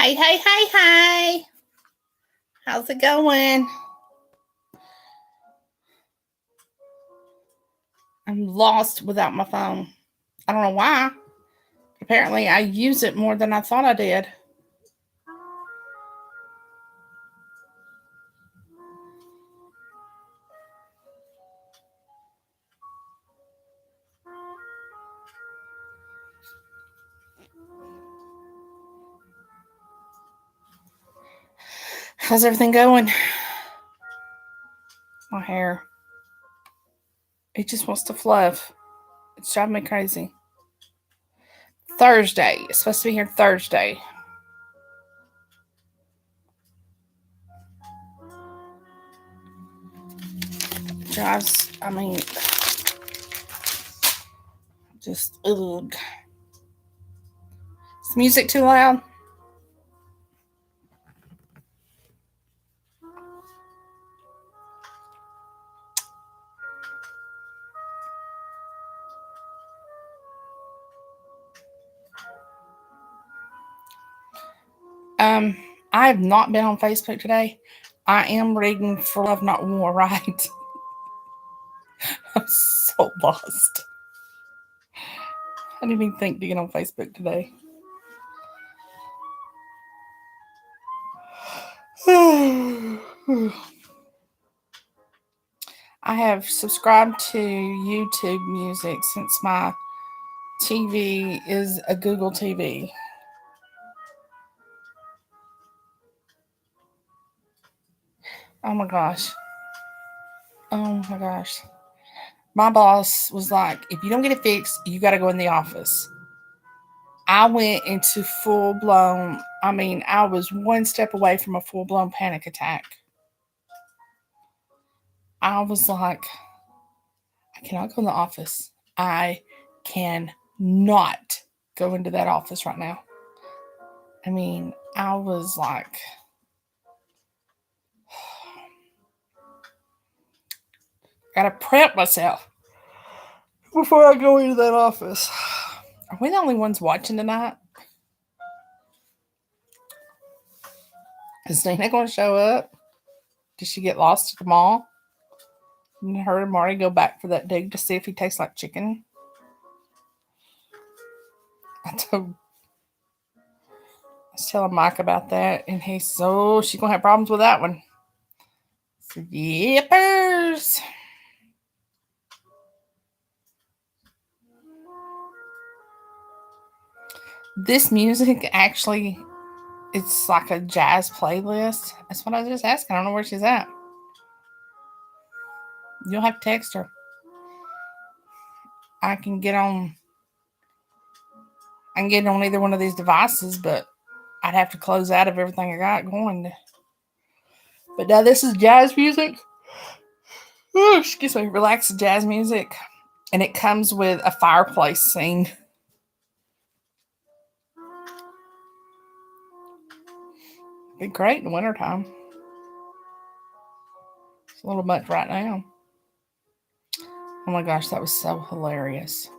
Hey, hey, hey, hey. How's it going? I'm lost without my phone. I don't know why. Apparently, I use it more than I thought I did. How's everything going? My hair. It just wants to fluff. It's driving me crazy. Thursday. It's supposed to be here Thursday. Drives, just, ugh. Is the music too loud? I have not been on Facebook today. I am reading For Love Not War, right? I'm so lost. I didn't even think to get on Facebook today. I have subscribed to YouTube Music since my TV is a Google TV. Oh my gosh. Oh my gosh. My boss was like, if you don't get it fixed, you got to go in the office. I went into full blown, I was one step away from a full blown panic attack. I was like, I cannot go in the office. I cannot go into that office right now. I was like, gotta prep myself before I go into that office. Are we the only ones watching tonight? Is Nina going to show up? Did she get lost at the mall? And her and Marty go back for that dig to see if he tastes like chicken. I was telling Mike about that, and he's she's gonna have problems with that one. So, yippers. This music actually, it's like a jazz playlist. That's what I was just asking. I don't know where she's at. You'll have to text her. I can get on either one of these devices, but I'd have to close out of everything I got going. But now this is jazz music. Oh, excuse me, relaxed jazz music. And it comes with a fireplace scene. Be great in the wintertime. It's a little much right now. Oh my gosh, that was so hilarious.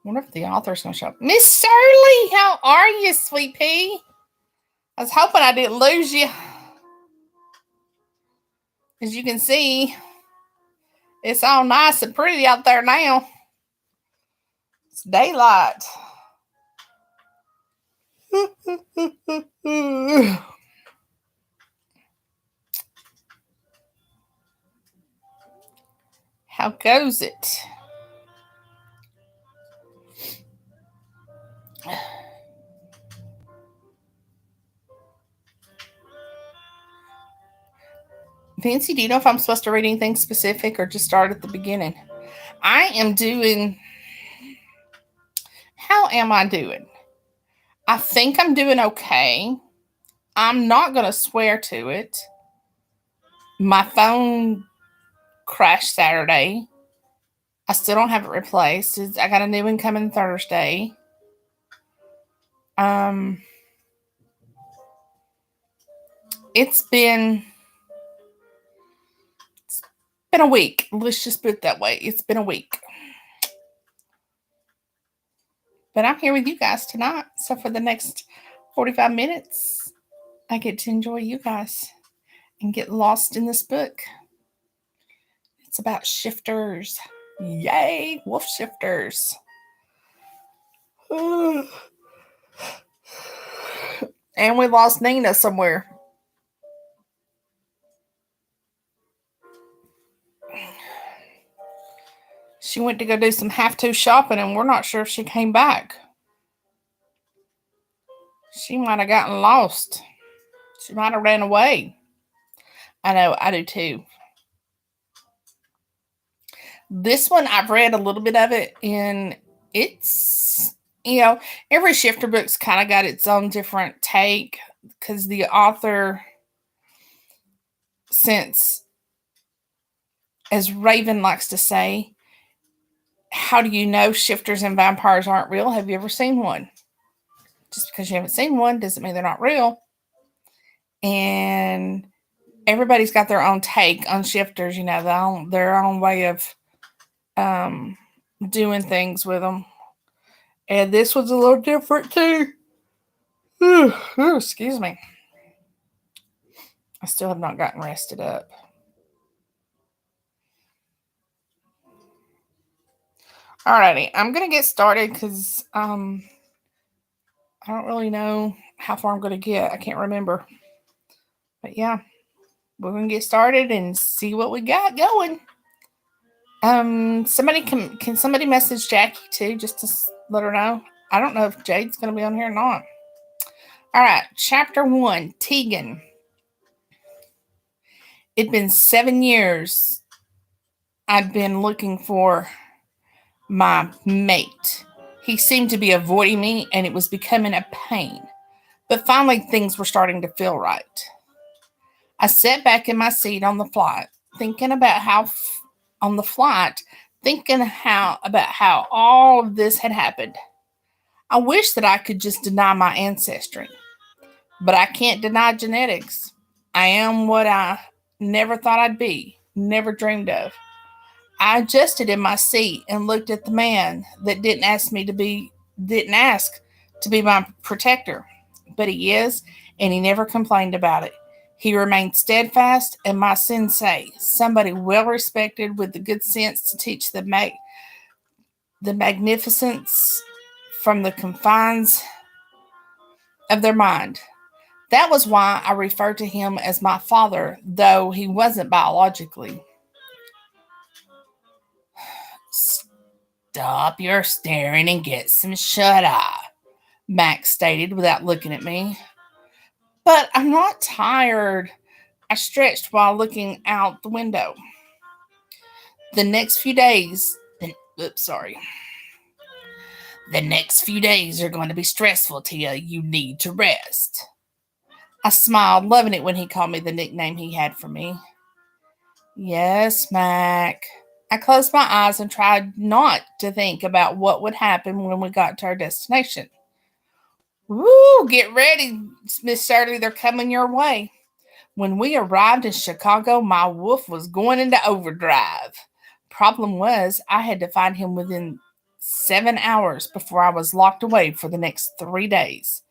I wonder if the author's going to show up. Miss Shirley, how are you, sweet pea? I was hoping I didn't lose you. As you can see, it's all nice and pretty out there now. It's daylight. How goes it? Fancy, do you know if I'm supposed to read anything specific or just start at the beginning? I am doing... How am I doing? I think I'm doing okay. I'm not going to swear to it. My phone crashed Saturday. I still don't have it replaced. I got a new one coming Thursday. It's been a week. Let's just put it that way. It's been a week. But I'm here with you guys tonight. So for the next 45 minutes. I get to enjoy you guys and get lost in this book. It's about shifters. Yay, wolf shifters. And we lost Nina somewhere. She went to go do some have-to shopping, and we're not sure if she came back. She might have gotten lost. She might have ran away. I know, I do too. This one, I've read a little bit of it, and it's, every shifter book's kind of got its own different take, because the author, since, as Raven likes to say, how do you know shifters and vampires aren't real? Have you ever seen one? Just because you haven't seen one doesn't mean they're not real. And everybody's got their own take on shifters, their own way of doing things with them. And this was a little different too. Excuse me. I still have not gotten rested up. Alrighty, I'm going to get started because I don't really know how far I'm going to get. I can't remember. But yeah, we're going to get started and see what we got going. Somebody can somebody message Jackie too, just to let her know. I don't know if Jade's going to be on here or not. All right, chapter 1, Tegan. It'd been 7 years I'd been looking for my mate. He seemed to be avoiding me, and it was becoming a pain. But finally, things were starting to feel right. I sat back in my seat on the flight, thinking about how all of this had happened. I wish that I could just deny my ancestry, but I can't deny genetics. I am what I never thought I'd be, never dreamed of. I adjusted in my seat and looked at the man that didn't ask to be my protector, but he is, and he never complained about it. He remained steadfast, and my sensei, somebody well respected with the good sense to teach the magnificence from the confines of their mind. That was why I referred to him as my father, though he wasn't biologically. Stop your staring and get some shut-eye, Max stated without looking at me. But I'm not tired, I stretched while looking out the window. The next few days are going to be stressful, Tia. You need to rest. I smiled, loving it when he called me the nickname he had for me. Yes, Mac. I closed my eyes and tried not to think about what would happen when we got to our destination. Woo, get ready, Miss Shirley, they're coming your way. When we arrived in Chicago, my wolf was going into overdrive. Problem was, I had to find him within 7 hours before I was locked away for the next 3 days.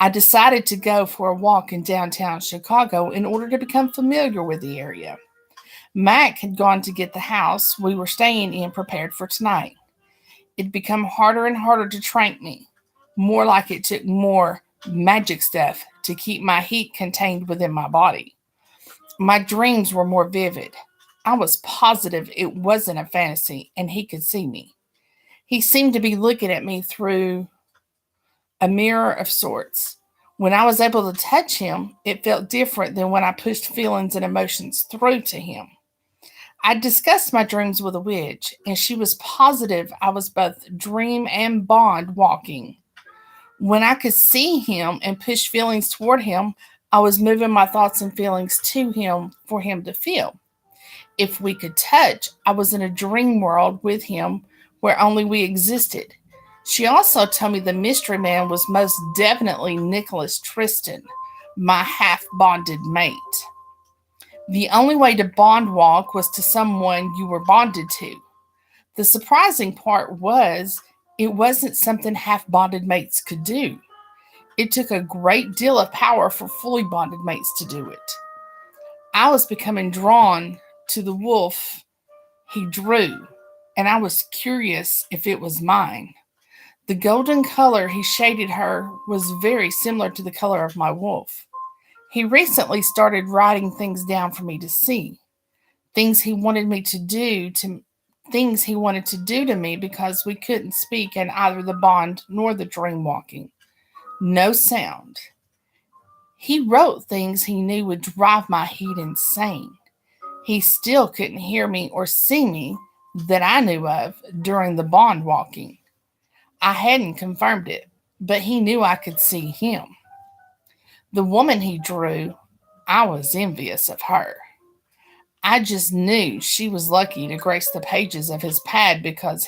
I decided to go for a walk in downtown Chicago in order to become familiar with the area. Mac had gone to get the house we were staying in prepared for tonight. It'd become harder and harder to trank me, more like it took more magic stuff to keep my heat contained within my body. My dreams were more vivid. I was positive it wasn't a fantasy, and he could see me. He seemed to be looking at me through a mirror of sorts. When I was able to touch him, it felt different than when I pushed feelings and emotions through to him. I discussed my dreams with a witch, and she was positive I was both dream and bond walking. When I could see him and push feelings toward him, I was moving my thoughts and feelings to him for him to feel. If we could touch, I was in a dream world with him where only we existed. She also told me the mystery man was most definitely Nicholas Tristan, my half-bonded mate. The only way to bond walk was to someone you were bonded to. The surprising part was it wasn't something half-bonded mates could do. It took a great deal of power for fully bonded mates to do it. I was becoming drawn to the wolf he drew, and I was curious if it was mine. The golden color he shaded her was very similar to the color of my wolf. He recently started writing things down for me to see, things he wanted me to do to things he wanted to do to me because we couldn't speak in either the bond nor the dream walking. No sound. He wrote things he knew would drive my heat insane. He still couldn't hear me or see me that I knew of during the bond walking. I hadn't confirmed it, but he knew I could see him. The woman he drew, I was envious of her. I just knew she was lucky to grace the pages of his pad because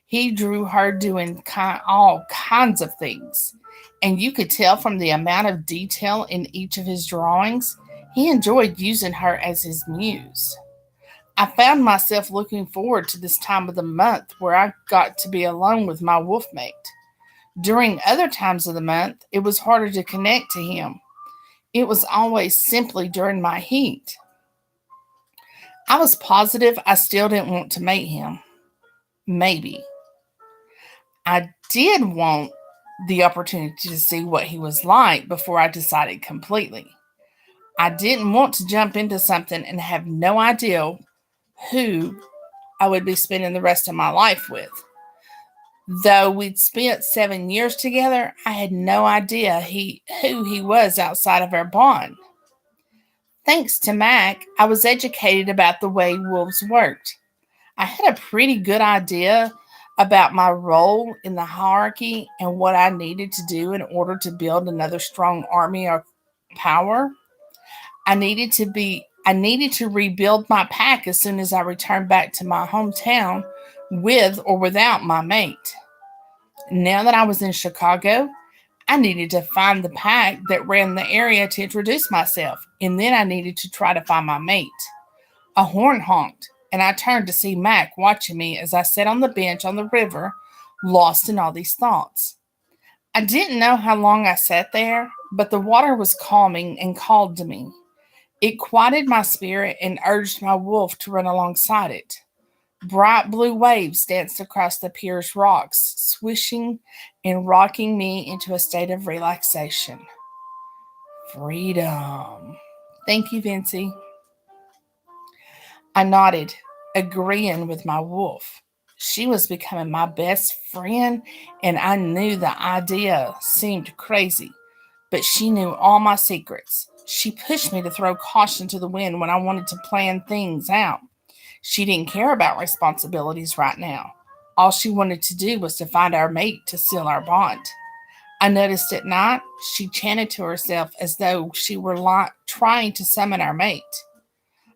he drew her doing all kinds of things. And you could tell from the amount of detail in each of his drawings, he enjoyed using her as his muse. I found myself looking forward to this time of the month where I got to be alone with my wolfmate. During other times of the month, it was harder to connect to him. It was always simply during my heat. I was positive I still didn't want to mate him. Maybe. I did want the opportunity to see what he was like before I decided completely. I didn't want to jump into something and have no idea who I would be spending the rest of my life with. Though we'd spent 7 years together, I had no idea who he was outside of our bond. Thanks to Mac, I was educated about the way wolves worked. I had a pretty good idea about my role in the hierarchy and what I needed to do in order to build another strong army of power. I needed to rebuild my pack as soon as I returned back to my hometown with or without my mate. Now that I was in Chicago, I needed to find the pack that ran the area to introduce myself, and then I needed to try to find my mate. A horn honked, and I turned to see Mac watching me as I sat on the bench on the river, lost in all these thoughts. I didn't know how long I sat there, but the water was calming and called to me. It quieted my spirit and urged my wolf to run alongside it. Bright blue waves danced across the pier's rocks, swishing and rocking me into a state of relaxation. Freedom. Thank you, Vincy. I nodded, agreeing with my wolf. She was becoming my best friend, and I knew the idea seemed crazy, but she knew all my secrets. She pushed me to throw caution to the wind when I wanted to plan things out. She didn't care about responsibilities right now. All she wanted to do was to find our mate to seal our bond. I noticed at night she chanted to herself as though she were trying to summon our mate.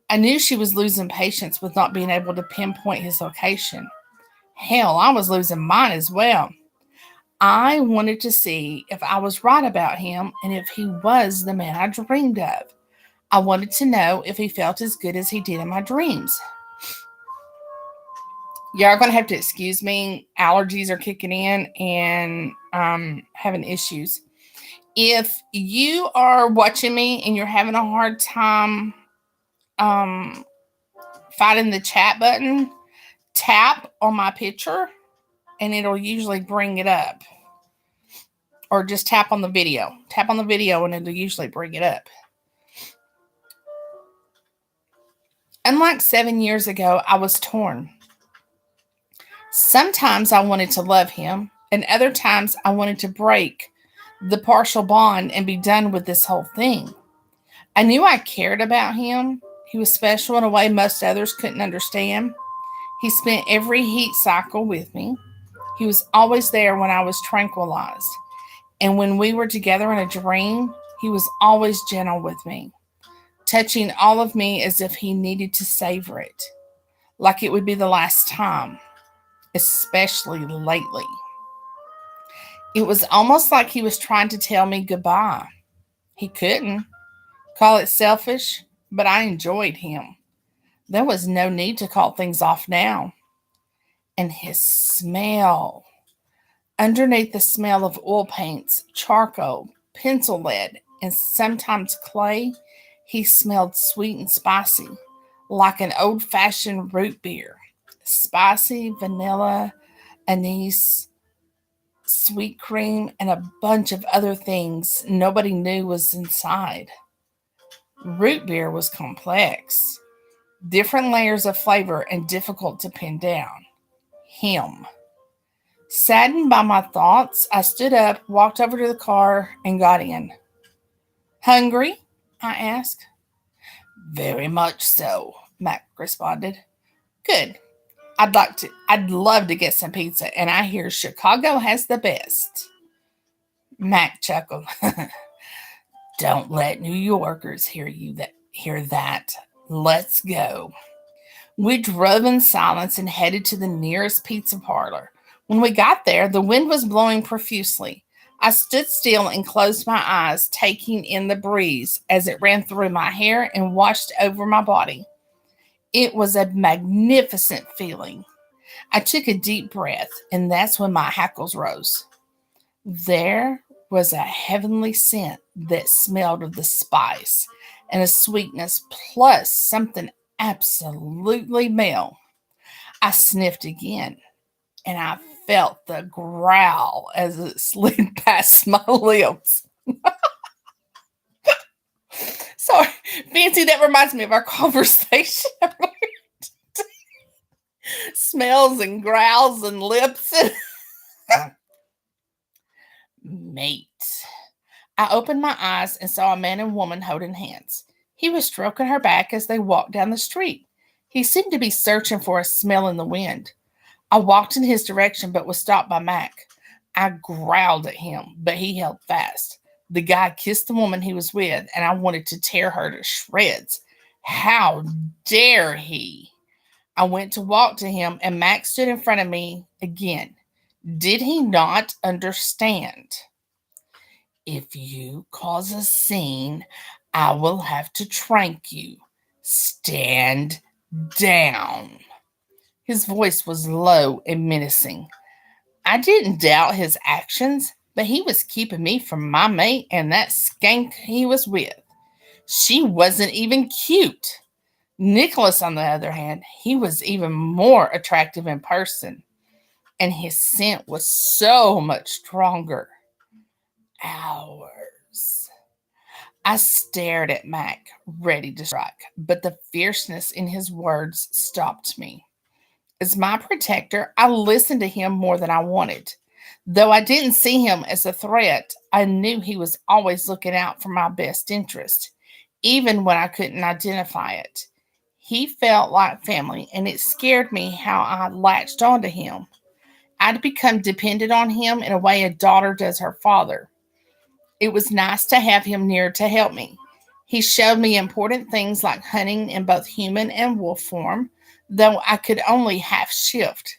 I knew she was losing patience with not being able to pinpoint his location. Hell, I was losing mine as well. I wanted to see if I was right about him and if he was the man I dreamed of. I wanted to know if he felt as good as he did in my dreams. Y'all are going to have to excuse me. Allergies are kicking in and having issues. If you are watching me and you're having a hard time finding the chat button, tap on my picture and it'll usually bring it up. Or just tap on the video. Tap on the video and it'll usually bring it up. Unlike 7 years ago, I was torn. Sometimes I wanted to love him, and other times I wanted to break the partial bond and be done with this whole thing. I knew I cared about him. He was special in a way most others couldn't understand. He spent every heat cycle with me. He was always there when I was tranquilized. And when we were together in a dream, he was always gentle with me, touching all of me as if he needed to savor it, like it would be the last time, especially lately. It was almost like he was trying to tell me goodbye. He couldn't. Call it selfish, but I enjoyed him. There was no need to call things off now. And his smell. Underneath the smell of oil paints, charcoal, pencil lead, and sometimes clay, he smelled sweet and spicy, like an old fashioned root beer. Spicy, vanilla, anise, sweet cream, and a bunch of other things nobody knew was inside. Root beer was complex, different layers of flavor and difficult to pin down. Him. Saddened by my thoughts, I stood up, walked over to the car, and got in. Hungry? I asked. Very much so, Mac responded. Good. I'd love to get some pizza, and I hear Chicago has the best. Mac chuckled. Don't let New Yorkers hear that. Let's go. We drove in silence and headed to the nearest pizza parlor. When we got there, the wind was blowing profusely. I stood still and closed my eyes, taking in the breeze as it ran through my hair and washed over my body. It was a magnificent feeling. I took a deep breath, and that's when my hackles rose. There was a heavenly scent that smelled of the spice and a sweetness plus something absolutely male. I sniffed again, and I felt the growl as it slid past my lips. Sorry, Fancy, that reminds me of our conversation. Smells and growls and lips. Mate. I opened my eyes and saw a man and woman holding hands. He was stroking her back as they walked down the street. He seemed to be searching for a smell in the wind. I walked in his direction but was stopped by Mac. I growled at him, but he held fast. The guy kissed the woman he was with, and I wanted to tear her to shreds. How dare he? I went to walk to him, and Mac stood in front of me again. Did he not understand? If you cause a scene, I will have to trank you. Stand down. His voice was low and menacing. I didn't doubt his actions, but he was keeping me from my mate and that skank he was with. She wasn't even cute. Nicholas, on the other hand, he was even more attractive in person, and his scent was so much stronger. Ours. I stared at Mac, ready to strike, but the fierceness in his words stopped me. As my protector, I listened to him more than I wanted. Though I didn't see him as a threat, I knew he was always looking out for my best interest, even when I couldn't identify it. He felt like family, and it scared me how I latched onto him. I'd become dependent on him in a way a daughter does her father. It was nice to have him near to help me. He showed me important things like hunting in both human and wolf form, though I could only half shift.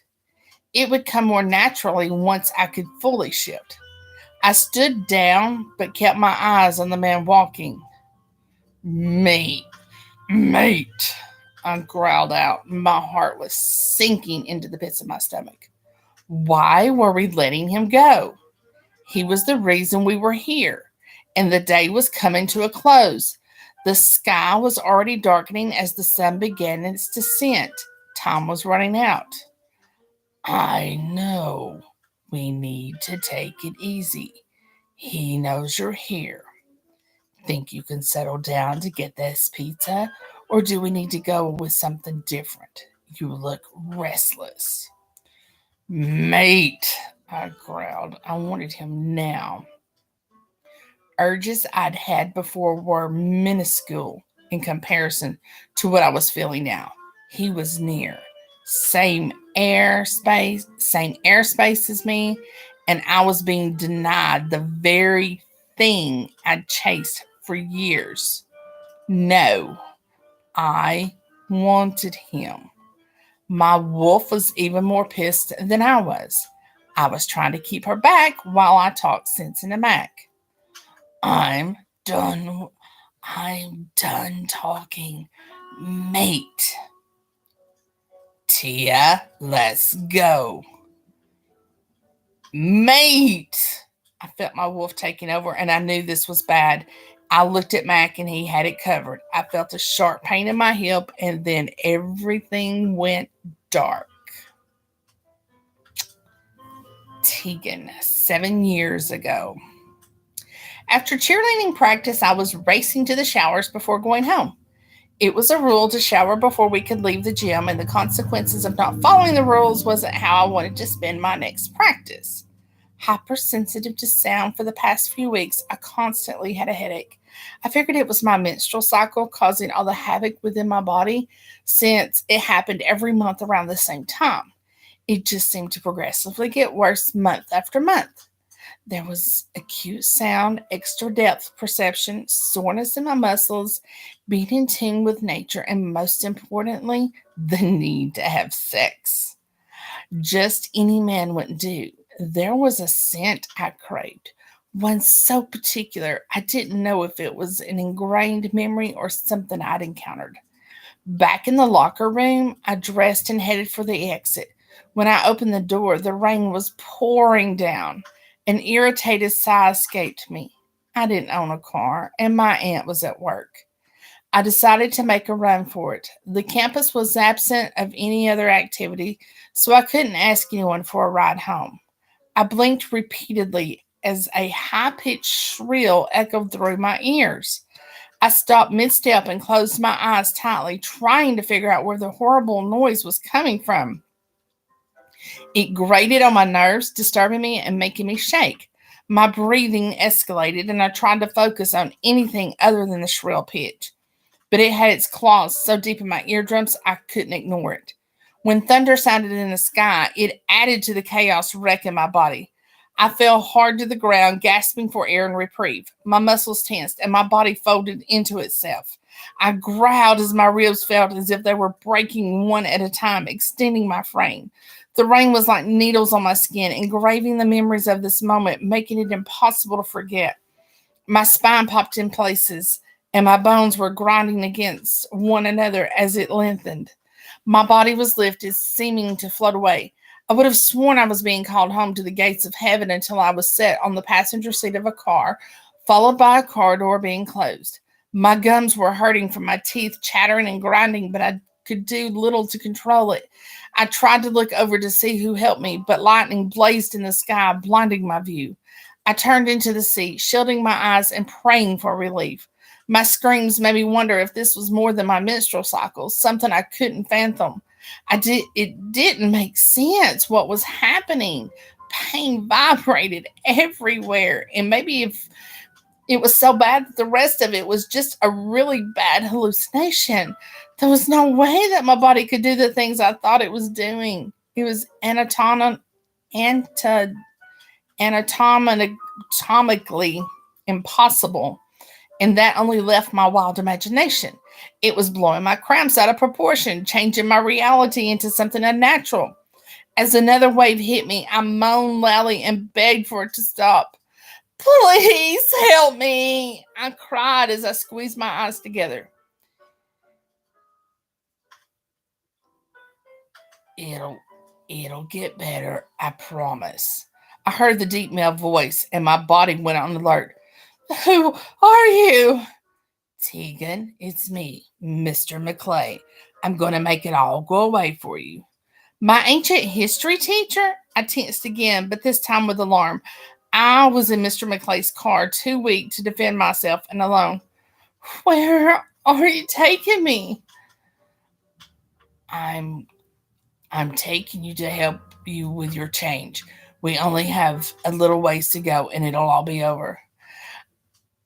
It would come more naturally once I could fully shift. I stood down but kept my eyes on the man walking. Mate, mate, I growled out. My heart was sinking into the pits of my stomach. Why were we letting him go? He was the reason we were here, and the day was coming to a close. The sky was already darkening as the sun began its descent. Time was running out. I know. We need to take it easy. He knows you're here. Think you can settle down to get this pizza, or do we need to go with something different? You look restless. Mate, I growled. I wanted him now. Urges I'd had before were minuscule in comparison to what I was feeling now. He was near. Same airspace as me, and I was being denied the very thing I'd chased for years. No, I wanted him. My wolf was even more pissed than I was. I was trying to keep her back while I talked sense into Mac. I'm done. I'm done talking. Mate. Tia, let's go. Mate! I felt my wolf taking over, and I knew this was bad. I looked at Mac, and he had it covered. I felt a sharp pain in my hip, and then everything went dark. Tegan, 7 years ago. After cheerleading practice, I was racing to the showers before going home. It was a rule to shower before we could leave the gym, and the consequences of not following the rules wasn't how I wanted to spend my next practice. Hypersensitive to sound for the past few weeks, I constantly had a headache. I figured it was my menstrual cycle causing all the havoc within my body since it happened every month around the same time. It just seemed to progressively get worse month after month. There was acute sound, extra depth perception, soreness in my muscles, being in tune with nature, and most importantly, the need to have sex. Just any man wouldn't do. There was a scent I craved, one so particular I didn't know if it was an ingrained memory or something I'd encountered. Back in the locker room, I dressed and headed for the exit. When I opened the door, the rain was pouring down. An irritated sigh escaped me. I didn't own a car, and my aunt was at work. I decided to make a run for it. The campus was absent of any other activity, so I couldn't ask anyone for a ride home. I blinked repeatedly as a high pitched shrill echoed through my ears. I stopped mid step and closed my eyes tightly, trying to figure out where the horrible noise was coming from. It grated on my nerves, disturbing me and making me shake. My breathing escalated, and I tried to focus on anything other than the shrill pitch. But it had its claws so deep in my eardrums I couldn't ignore it. When thunder sounded in the sky, it added to the chaos wrecking my body. I fell hard to the ground, gasping for air and reprieve. My muscles tensed, and my body folded into itself. I growled as my ribs felt as if they were breaking one at a time, extending my frame. The rain was like needles on my skin, engraving the memories of this moment, making it impossible to forget. My spine popped in places, and my bones were grinding against one another as it lengthened. My body was lifted, seeming to float away. I would have sworn I was being called home to the gates of heaven until I was set on the passenger seat of a car, followed by a car door being closed. My gums were hurting from my teeth chattering and grinding, but I could do little to control it. I tried to look over to see who helped me, but lightning blazed in the sky, blinding my view. I turned into the seat, shielding my eyes and praying for relief. My screams made me wonder if this was more than my menstrual cycles, something I couldn't fathom. It didn't make sense what was happening. Pain vibrated everywhere, and maybe if it was so bad that the rest of it was just a really bad hallucination. There was no way that my body could do the things I thought it was doing. It was anatomically impossible, and that only left my wild imagination. It was blowing my cramps out of proportion, changing my reality into something unnatural. As another wave hit me, I moaned loudly and begged for it to stop. Please help me, I cried as I squeezed my eyes together. It'll it'll get better, I promise. I heard the deep male voice and my body went on alert. Who are you? Tegan, it's me, Mr. McClay. I'm going to make it all go away for you. My ancient history teacher? I tensed again, but this time with alarm. I was in Mr. McClay's car, too weak to defend myself and alone. Where are you taking me? I'm I'm taking you to help you with your change. We only have a little ways to go and it'll all be over.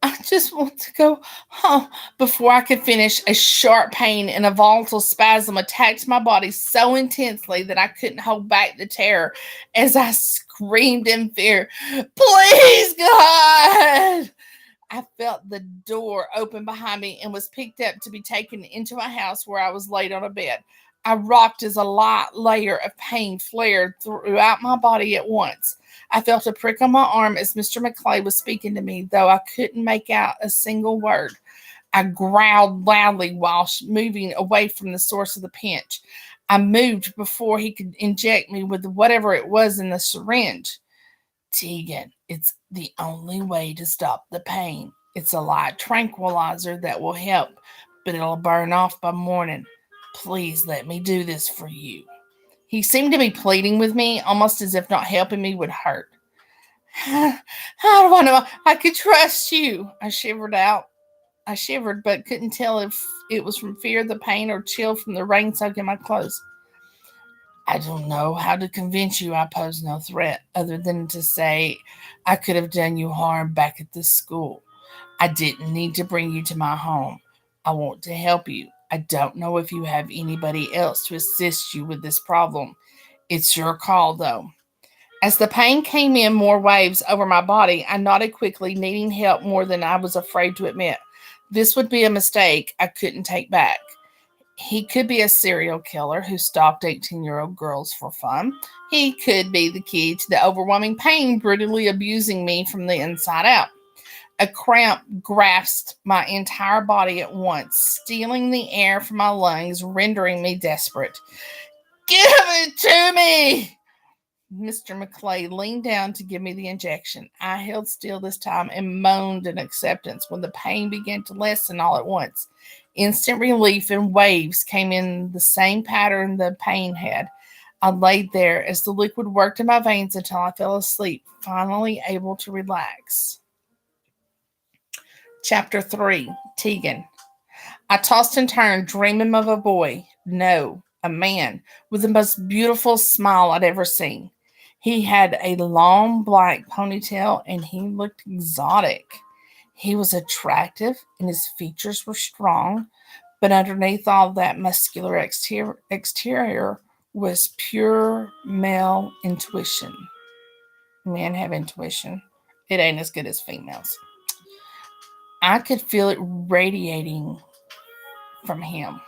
I just want to go home. Before I could finish, a sharp pain and a volatile spasm attacked my body so intensely that I couldn't hold back the terror as I screamed in fear, Please, God! I felt the door open behind me and was picked up to be taken into a house where I was laid on a bed. I rocked as a light layer of pain flared throughout my body at once. I felt a prick on my arm as Mr. McClay was speaking to me, though I couldn't make out a single word. I growled loudly while moving away from the source of the pinch. I moved before he could inject me with whatever it was in the syringe. Tegan, it's the only way to stop the pain. It's a light tranquilizer that will help, but it'll burn off by morning. Please let me do this for you. He seemed to be pleading with me, almost as if not helping me would hurt. How do I know I could trust you? I shivered, but couldn't tell if it was from fear of the pain or chill from the rain soaking my clothes. I don't know how to convince you I pose no threat, other than to say I could have done you harm back at the school. I didn't need to bring you to my home. I want to help you. I don't know if you have anybody else to assist you with this problem. It's your call, though. As the pain came in more waves over my body, I nodded quickly, needing help more than I was afraid to admit. This would be a mistake I couldn't take back. He could be a serial killer who stalked 18-year-old girls for fun. He could be the key to the overwhelming pain brutally abusing me from the inside out. A cramp grasped my entire body at once, stealing the air from my lungs, rendering me desperate. Give it to me! Mr. McClay leaned down to give me the injection. I held still this time and moaned in acceptance when the pain began to lessen all at once. Instant relief and waves came in the same pattern the pain had. I laid there as the liquid worked in my veins until I fell asleep, finally able to relax. Chapter 3, Tegan. I tossed and turned, dreaming of a boy. No, a man with the most beautiful smile I'd ever seen. He had a long black ponytail and he looked exotic. He was attractive and his features were strong, but underneath all that muscular exterior was pure male intuition. Men have intuition. It ain't as good as females. I could feel it radiating from him.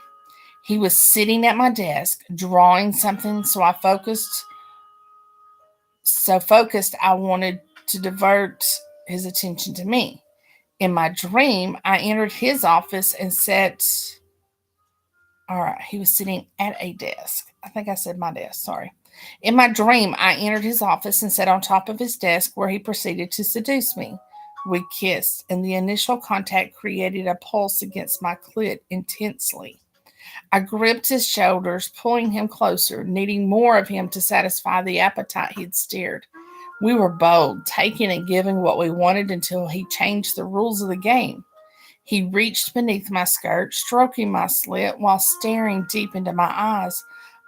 He was sitting at my desk, drawing something, so focused I wanted to divert his attention to me. In my dream, I entered his office and sat. All right, he was sitting at a desk. I think I said my desk, sorry. In my dream, I entered his office and sat on top of his desk where he proceeded to seduce me. We kissed, and the initial contact created a pulse against my clit intensely. I gripped his shoulders, pulling him closer, needing more of him to satisfy the appetite he'd stirred. We were bold, taking and giving what we wanted until he changed the rules of the game. He reached beneath my skirt, stroking my slit while staring deep into my eyes,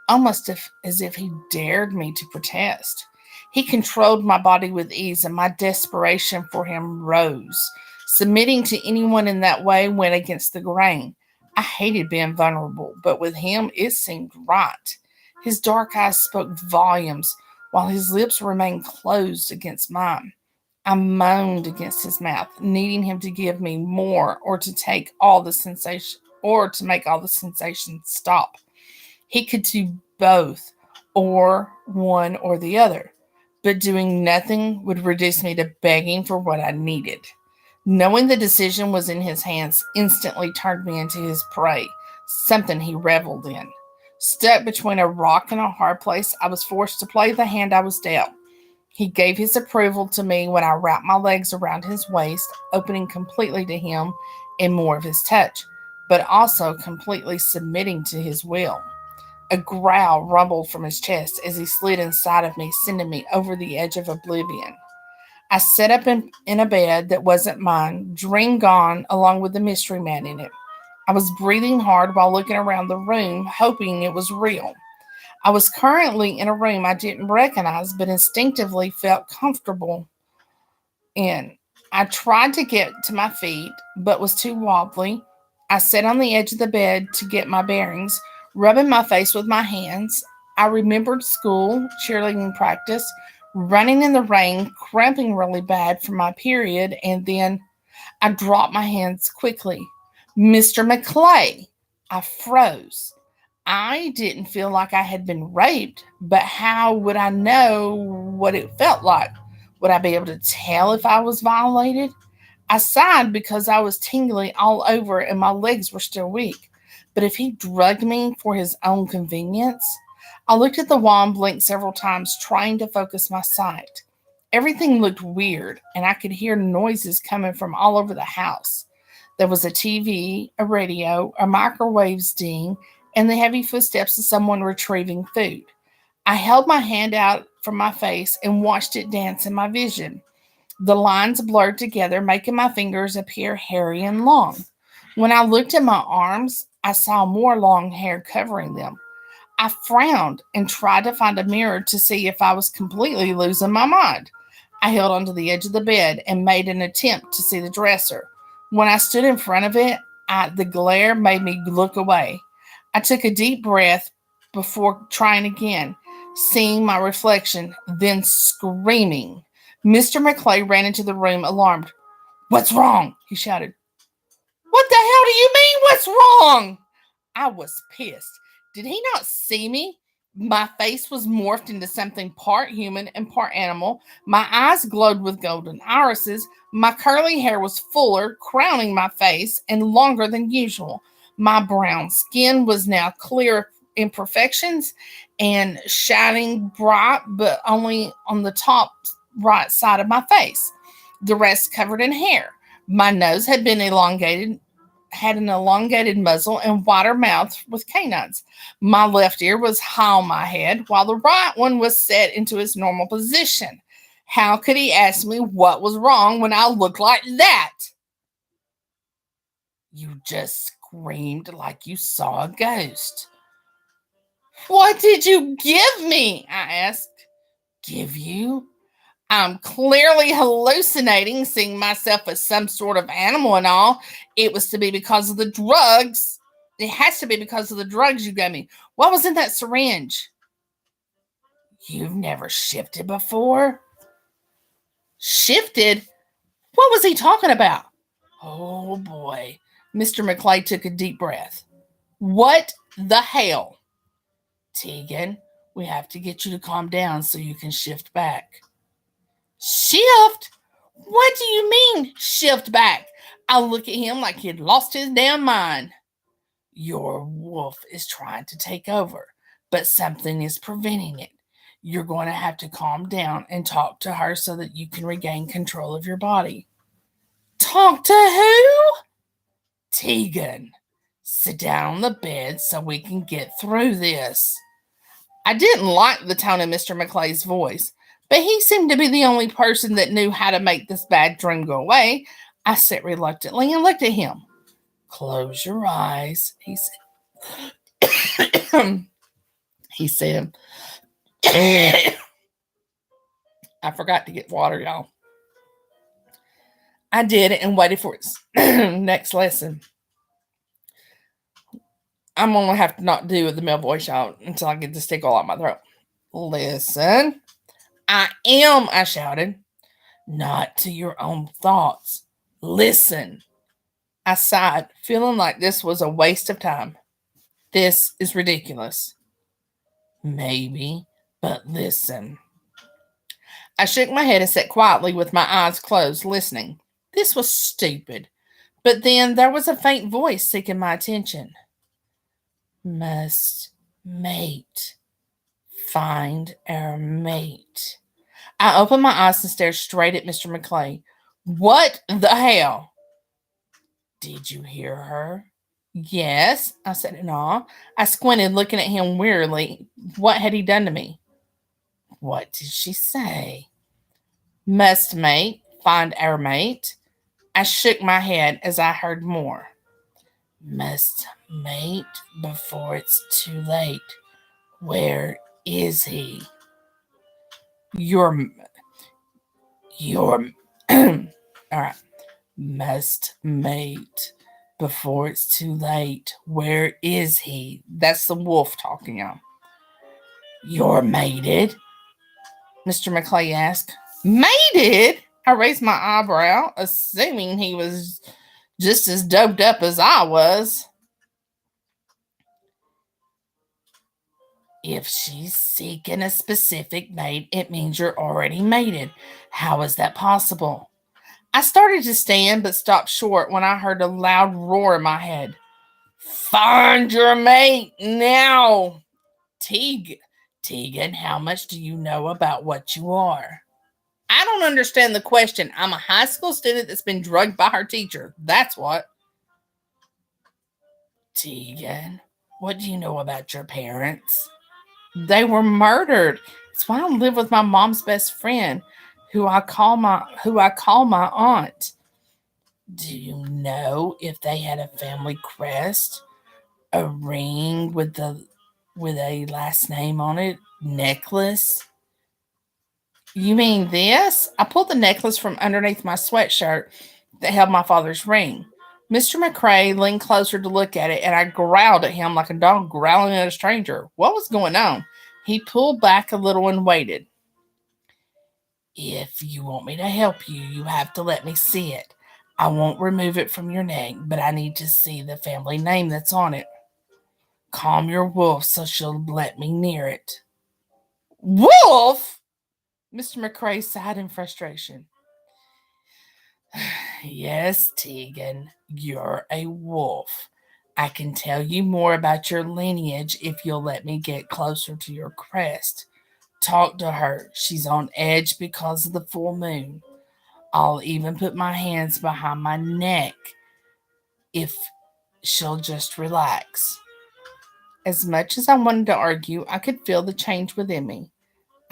almost as if he dared me to protest. He controlled my body with ease, and my desperation for him rose. Submitting to anyone in that way went against the grain. I hated being vulnerable, but with him it seemed right. His dark eyes spoke volumes, while his lips remained closed against mine. I moaned against his mouth, needing him to give me more or to make all the sensation stop. He could do both, or one or the other, but doing nothing would reduce me to begging for what I needed. Knowing the decision was in his hands instantly turned me into his prey, something he reveled in. Stuck between a rock and a hard place, I was forced to play the hand I was dealt. He gave his approval to me when I wrapped my legs around his waist, opening completely to him and more of his touch, but also completely submitting to his will. A growl rumbled from his chest as he slid inside of me, sending me over the edge of oblivion. I sat up in a bed that wasn't mine, dream gone, along with the mystery man in it. I was breathing hard while looking around the room, hoping it was real. I was currently in a room I didn't recognize, but instinctively felt comfortable in. I tried to get to my feet, but was too wobbly. I sat on the edge of the bed to get my bearings, rubbing my face with my hands. I remembered school, cheerleading practice, running in the rain, cramping really bad from my period, and then I dropped my hands quickly. Mr. McClay! I froze. I didn't feel like I had been raped, but how would I know what it felt like? Would I be able to tell if I was violated? I sighed because I was tingling all over and my legs were still weak. But if he drugged me for his own convenience? I looked at the wall and blinked several times, trying to focus my sight. Everything looked weird, and I could hear noises coming from all over the house. There was a TV, a radio, a microwave's ding, and the heavy footsteps of someone retrieving food. I held my hand out from my face and watched it dance in my vision. The lines blurred together, making my fingers appear hairy and long. When I looked at my arms, I saw more long hair covering them. I frowned and tried to find a mirror to see if I was completely losing my mind. I held onto the edge of the bed and made an attempt to see the dresser. When I stood in front of it, the glare made me look away. I took a deep breath before trying again, seeing my reflection, then screaming. Mr. McClay ran into the room, alarmed. "What's wrong?" he shouted. "What the hell do you mean, what's wrong?" I was pissed. Did he not see me? My face was morphed into something part human and part animal. My eyes glowed with golden irises. My curly hair was fuller, crowning my face, and longer than usual. My brown skin was now clear of imperfections and shining bright, but only on the top right side of my face. The rest covered in hair. My nose had an elongated muzzle and wider mouth with canines. My left ear was high on my head, while the right one was set into its normal position. How could he ask me what was wrong when I looked like that? "You just screamed like you saw a ghost." "What did you give me?" I asked. "Give you? I'm clearly hallucinating, seeing myself as some sort of animal and all. It was to be because of the drugs. It has to be because of the drugs you gave me. What was in that syringe?" "You've never shifted before?" "Shifted? What was he talking about?" Oh boy. Mr. McClay took a deep breath. "What the hell?" "Tegan, we have to get you to calm down so you can shift back." "Shift? What do you mean, shift back?" I look at him like he'd lost his damn mind. "Your wolf is trying to take over, but something is preventing it. You're going to have to calm down and talk to her so that you can regain control of your body." "Talk to who?" "Tegan. Sit down on the bed so we can get through this." I didn't like the tone of Mr. McClay's voice, but he seemed to be the only person that knew how to make this bad dream go away. I sat reluctantly and looked at him. "Close your eyes," he said. He said, I forgot to get water, y'all. I did it and waited for its next lesson. I'm going to have to not do the male voice, y'all, until I get this tickle out my throat. "Listen." "I am," I shouted. "Not to your own thoughts. Listen." I sighed, feeling like this was a waste of time. This is ridiculous. "Maybe, but listen." I shook my head and sat quietly with my eyes closed, listening. This was stupid. But then there was a faint voice seeking my attention. "Must mate. Find our mate." I opened my eyes and stared straight at Mr. McClay. "What the hell?" "Did you hear her?" "Yes," I said in awe. I squinted, looking at him wearily. What had he done to me? "What did she say?" "Must mate. Find our mate." I shook my head as I heard more. "Must mate before it's too late. Where is he?" Your all right. "Must mate before it's too late. Where is he?" That's the wolf talking, y'all. "You're mated?" Mr. McClay asked. "Mated?" I raised my eyebrow, assuming he was just as doped up as I was. "If she's seeking a specific mate, it means you're already mated. How is that possible?" I started to stand but stopped short when I heard a loud roar in my head. "Find your mate now!" Tegan, how much do you know about what you are?" I don't understand the question. I'm a high school student that's been drugged by her teacher. That's what. Tegan, what do you know about your parents? They were murdered. That's why I live with my mom's best friend, who I call my aunt. Do you know if they had a family crest, a ring with a last name on it, necklace? You mean this? I pulled the necklace from underneath my sweatshirt that held my father's ring. Mr. McCrae leaned closer to look at it, and I growled at him like a dog growling at a stranger. What was going on? He pulled back a little and waited. If you want me to help you, you have to let me see it. I won't remove it from your neck, but I need to see the family name that's on it. Calm your wolf so she'll let me near it. Wolf? Mr. McCrae sighed in frustration. Yes, Tegan, you're a wolf. I can tell you more about your lineage if you'll let me get closer to your crest. Talk to her. She's on edge because of the full moon. I'll even put my hands behind my neck if she'll just relax. As much as I wanted to argue, I could feel the change within me.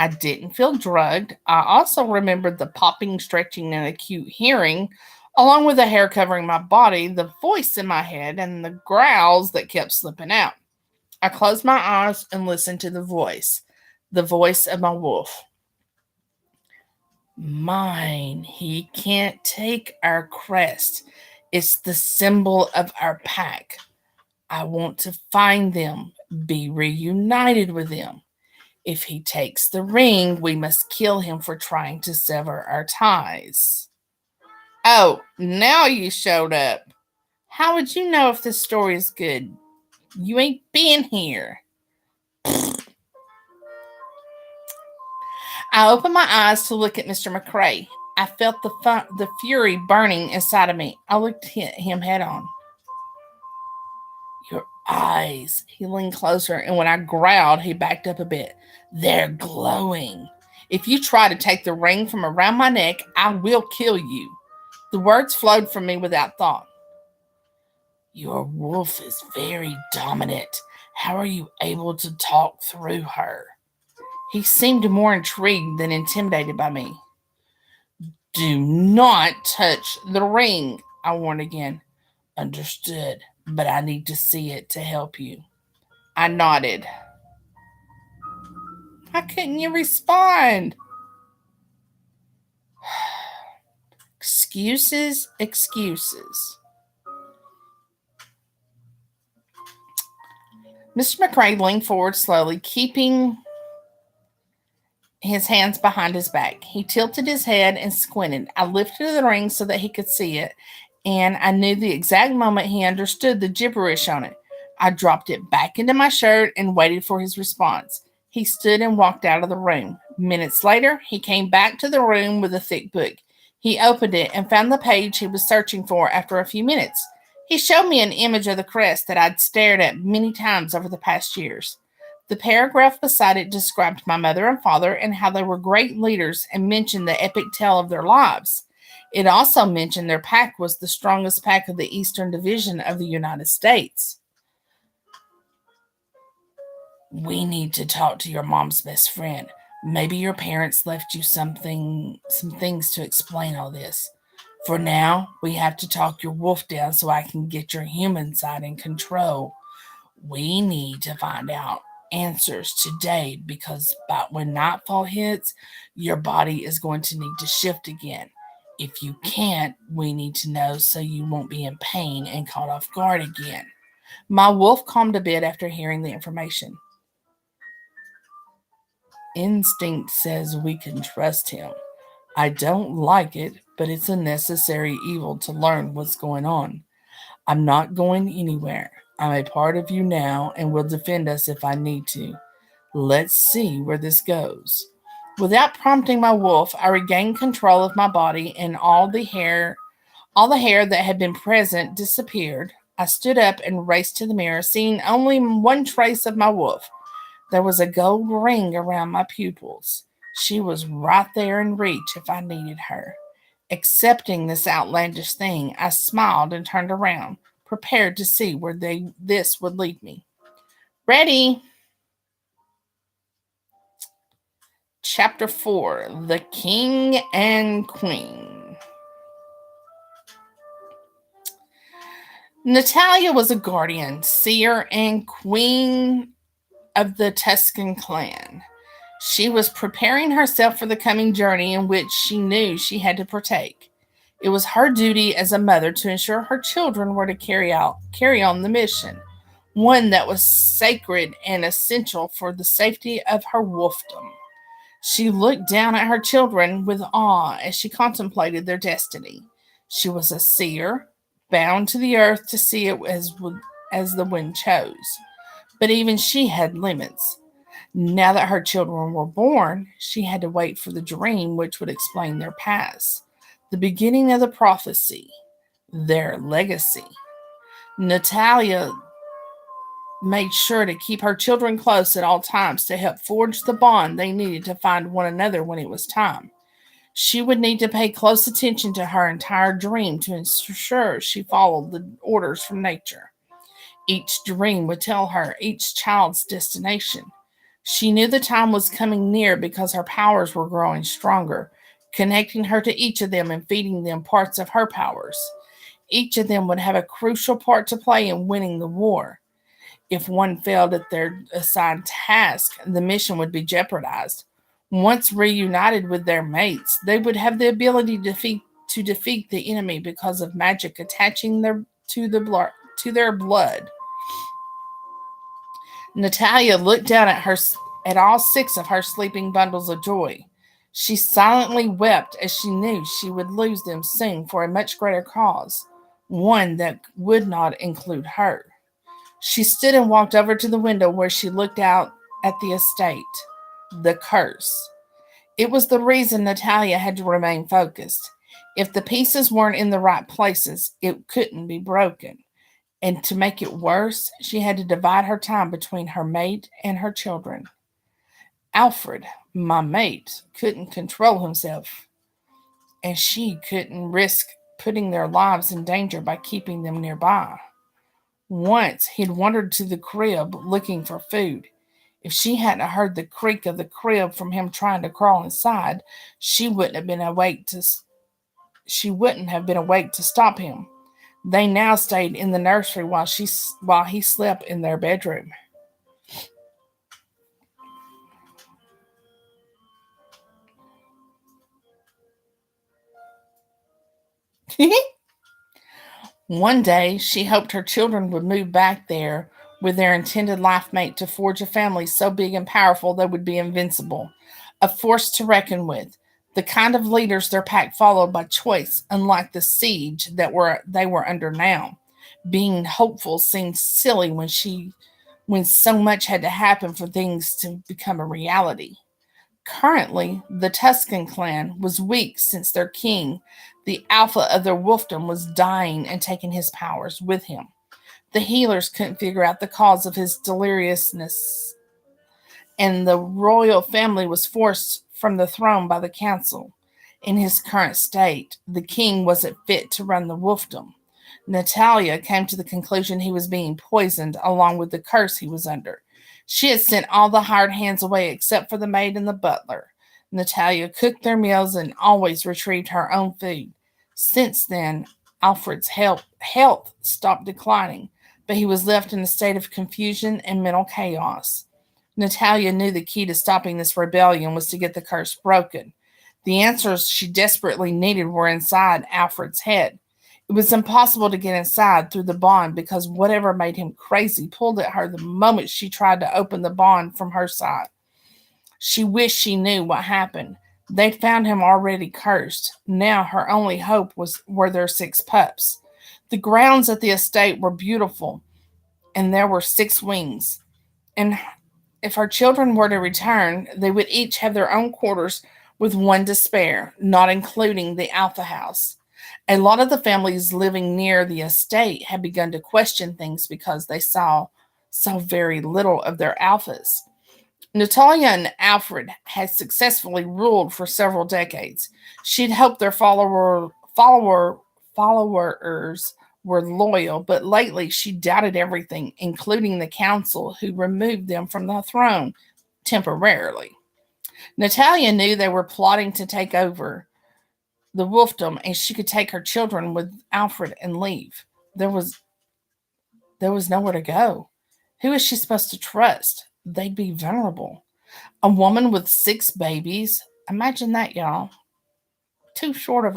I didn't feel drugged. I also remembered the popping, stretching, and acute hearing, along with the hair covering my body, the voice in my head, and the growls that kept slipping out. I closed my eyes and listened to the voice of my wolf. Mine, he can't take our crest. It's the symbol of our pack. I want to find them, be reunited with them. If he takes the ring, we must kill him for trying to sever our ties. Oh, now you showed up. How would you know if this story is good? You ain't been here. I opened my eyes to look at Mr. McCrae. I felt the fury burning inside of me. I looked at him head on. Your eyes. He leaned closer, and when I growled, he backed up a bit. They're glowing. If you try to take the ring from around my neck, I will kill you. The words flowed from me without thought. Your wolf is very dominant. How are you able to talk through her? He seemed more intrigued than intimidated by me. Do not touch the ring, I warned again. Understood, but I need to see it to help you. I nodded. Why couldn't you respond? Excuses, excuses. Mr. McCrae leaned forward slowly, keeping his hands behind his back. He tilted his head and squinted. I lifted the ring so that he could see it, and I knew the exact moment he understood the gibberish on it. I dropped it back into my shirt and waited for his response. He stood and walked out of the room. Minutes later, he came back to the room with a thick book. He opened it and found the page he was searching for after a few minutes. He showed me an image of the crest that I'd stared at many times over the past years. The paragraph beside it described my mother and father and how they were great leaders and mentioned the epic tale of their lives. It also mentioned their pack was the strongest pack of the Eastern Division of the United States. We need to talk to your mom's best friend. Maybe your parents left you some things to explain all this. For now, we have to talk your wolf down so I can get your human side in control. We need to find out answers today because when nightfall hits, your body is going to need to shift again. If you can't, we need to know so you won't be in pain and caught off guard again. My wolf calmed a bit after hearing the information. Instinct says we can trust him. I don't like it, but it's a necessary evil to learn what's going on. I'm not going anywhere. I'm a part of you now and will defend us if I need to. Let's see where this goes. Without prompting my wolf, I regained control of my body and all the hair that had been present disappeared. I stood up and raced to the mirror, seeing only one trace of my wolf. There was a gold ring around my pupils. She was right there in reach if I needed her. Accepting this outlandish thing, I smiled and turned around, prepared to see where this would lead me. Ready? Chapter 4: The King and Queen. Natalia was a guardian, seer, and queen of the Tuscan clan. She was preparing herself for the coming journey in which she knew she had to partake. It was her duty as a mother to ensure her children were to carry on the mission, one that was sacred and essential for the safety of her wolfdom. She looked down at her children with awe as she contemplated their destiny. She was a seer, bound to the earth to see it as the wind chose. But even she had limits. Now that her children were born, she had to wait for the dream which would explain their past, the beginning of the prophecy, their legacy. Natalia made sure to keep her children close at all times to help forge the bond they needed to find one another when it was time. She would need to pay close attention to her entire dream to ensure she followed the orders from nature. Each dream would tell her each child's destination. She knew the time was coming near because her powers were growing stronger, connecting her to each of them and feeding them parts of her powers. Each of them would have a crucial part to play in winning the war. If one failed at their assigned task, the mission would be jeopardized. Once reunited with their mates, they would have the ability to defeat the enemy because of magic attaching to their blood. Natalia looked down at all six of her sleeping bundles of joy. She silently wept as she knew she would lose them soon for a much greater cause, one that would not include her. She stood and walked over to the window where she looked out at the estate. The curse. It was the reason Natalia had to remain focused. If the pieces weren't in the right places, it couldn't be broken. And to make it worse, she had to divide her time between her mate and her children. Alfred, my mate, couldn't control himself, and she couldn't risk putting their lives in danger by keeping them nearby. Once he'd wandered to the crib looking for food. If she hadn't heard the creak of the crib from him trying to crawl inside, she wouldn't have been awake to stop him. They now stayed in the nursery while he slept in their bedroom. One day, she hoped her children would move back there with their intended life mate to forge a family so big and powerful they would be invincible, a force to reckon with, the kind of leaders their pack followed by choice, unlike the siege they were under now. Being hopeful seemed silly when so much had to happen for things to become a reality. Currently, the Tuscan clan was weak since their king, the alpha of their wolfdom, was dying and taking his powers with him. The healers couldn't figure out the cause of his deliriousness, and the royal family was forced from the throne by the council. In his current state, the king wasn't fit to run the wolfdom. Natalia came to the conclusion he was being poisoned along with the curse he was under. She had sent all the hired hands away except for the maid and the butler. Natalia cooked their meals and always retrieved her own food. Since then, Alfred's health stopped declining, but he was left in a state of confusion and mental chaos. Natalia knew the key to stopping this rebellion was to get the curse broken. The answers she desperately needed were inside Alfred's head. It was impossible to get inside through the bond because whatever made him crazy pulled at her the moment she tried to open the bond from her side. She wished she knew what happened. They'd found him already cursed. Now her only hope were their six pups. The grounds at the estate were beautiful, and there were six wings. And if her children were to return, they would each have their own quarters with one to spare, not including the Alpha house. A lot of the families living near the estate had begun to question things because they saw so very little of their alphas. Natalia and Alfred had successfully ruled for several decades. She'd hoped their followers were loyal, but lately she doubted everything, including the council who removed them from the throne temporarily. Natalia knew they were plotting to take over the wolfdom, and she could take her children with Alfred and leave. There was there was nowhere to go. Who was she supposed to trust? They'd be vulnerable. A woman with 6 babies. Imagine that, y'all. Too short of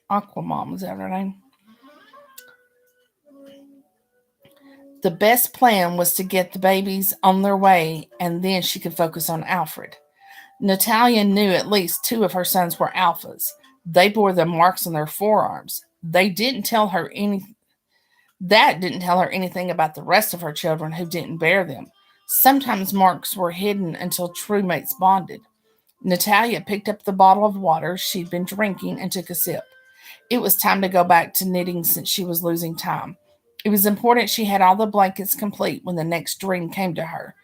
Aquamom, is that her name? The best plan was to get the babies on their way, and then she could focus on Alfred. Natalia knew at least 2 of her sons were alphas. They bore the marks on their forearms. That didn't tell her anything about the rest of her children who didn't bear them. Sometimes marks were hidden until true mates bonded. Natalia picked up the bottle of water she'd been drinking and took a sip. It was time to go back to knitting since she was losing time. It was important she had all the blankets complete when the next dream came to her.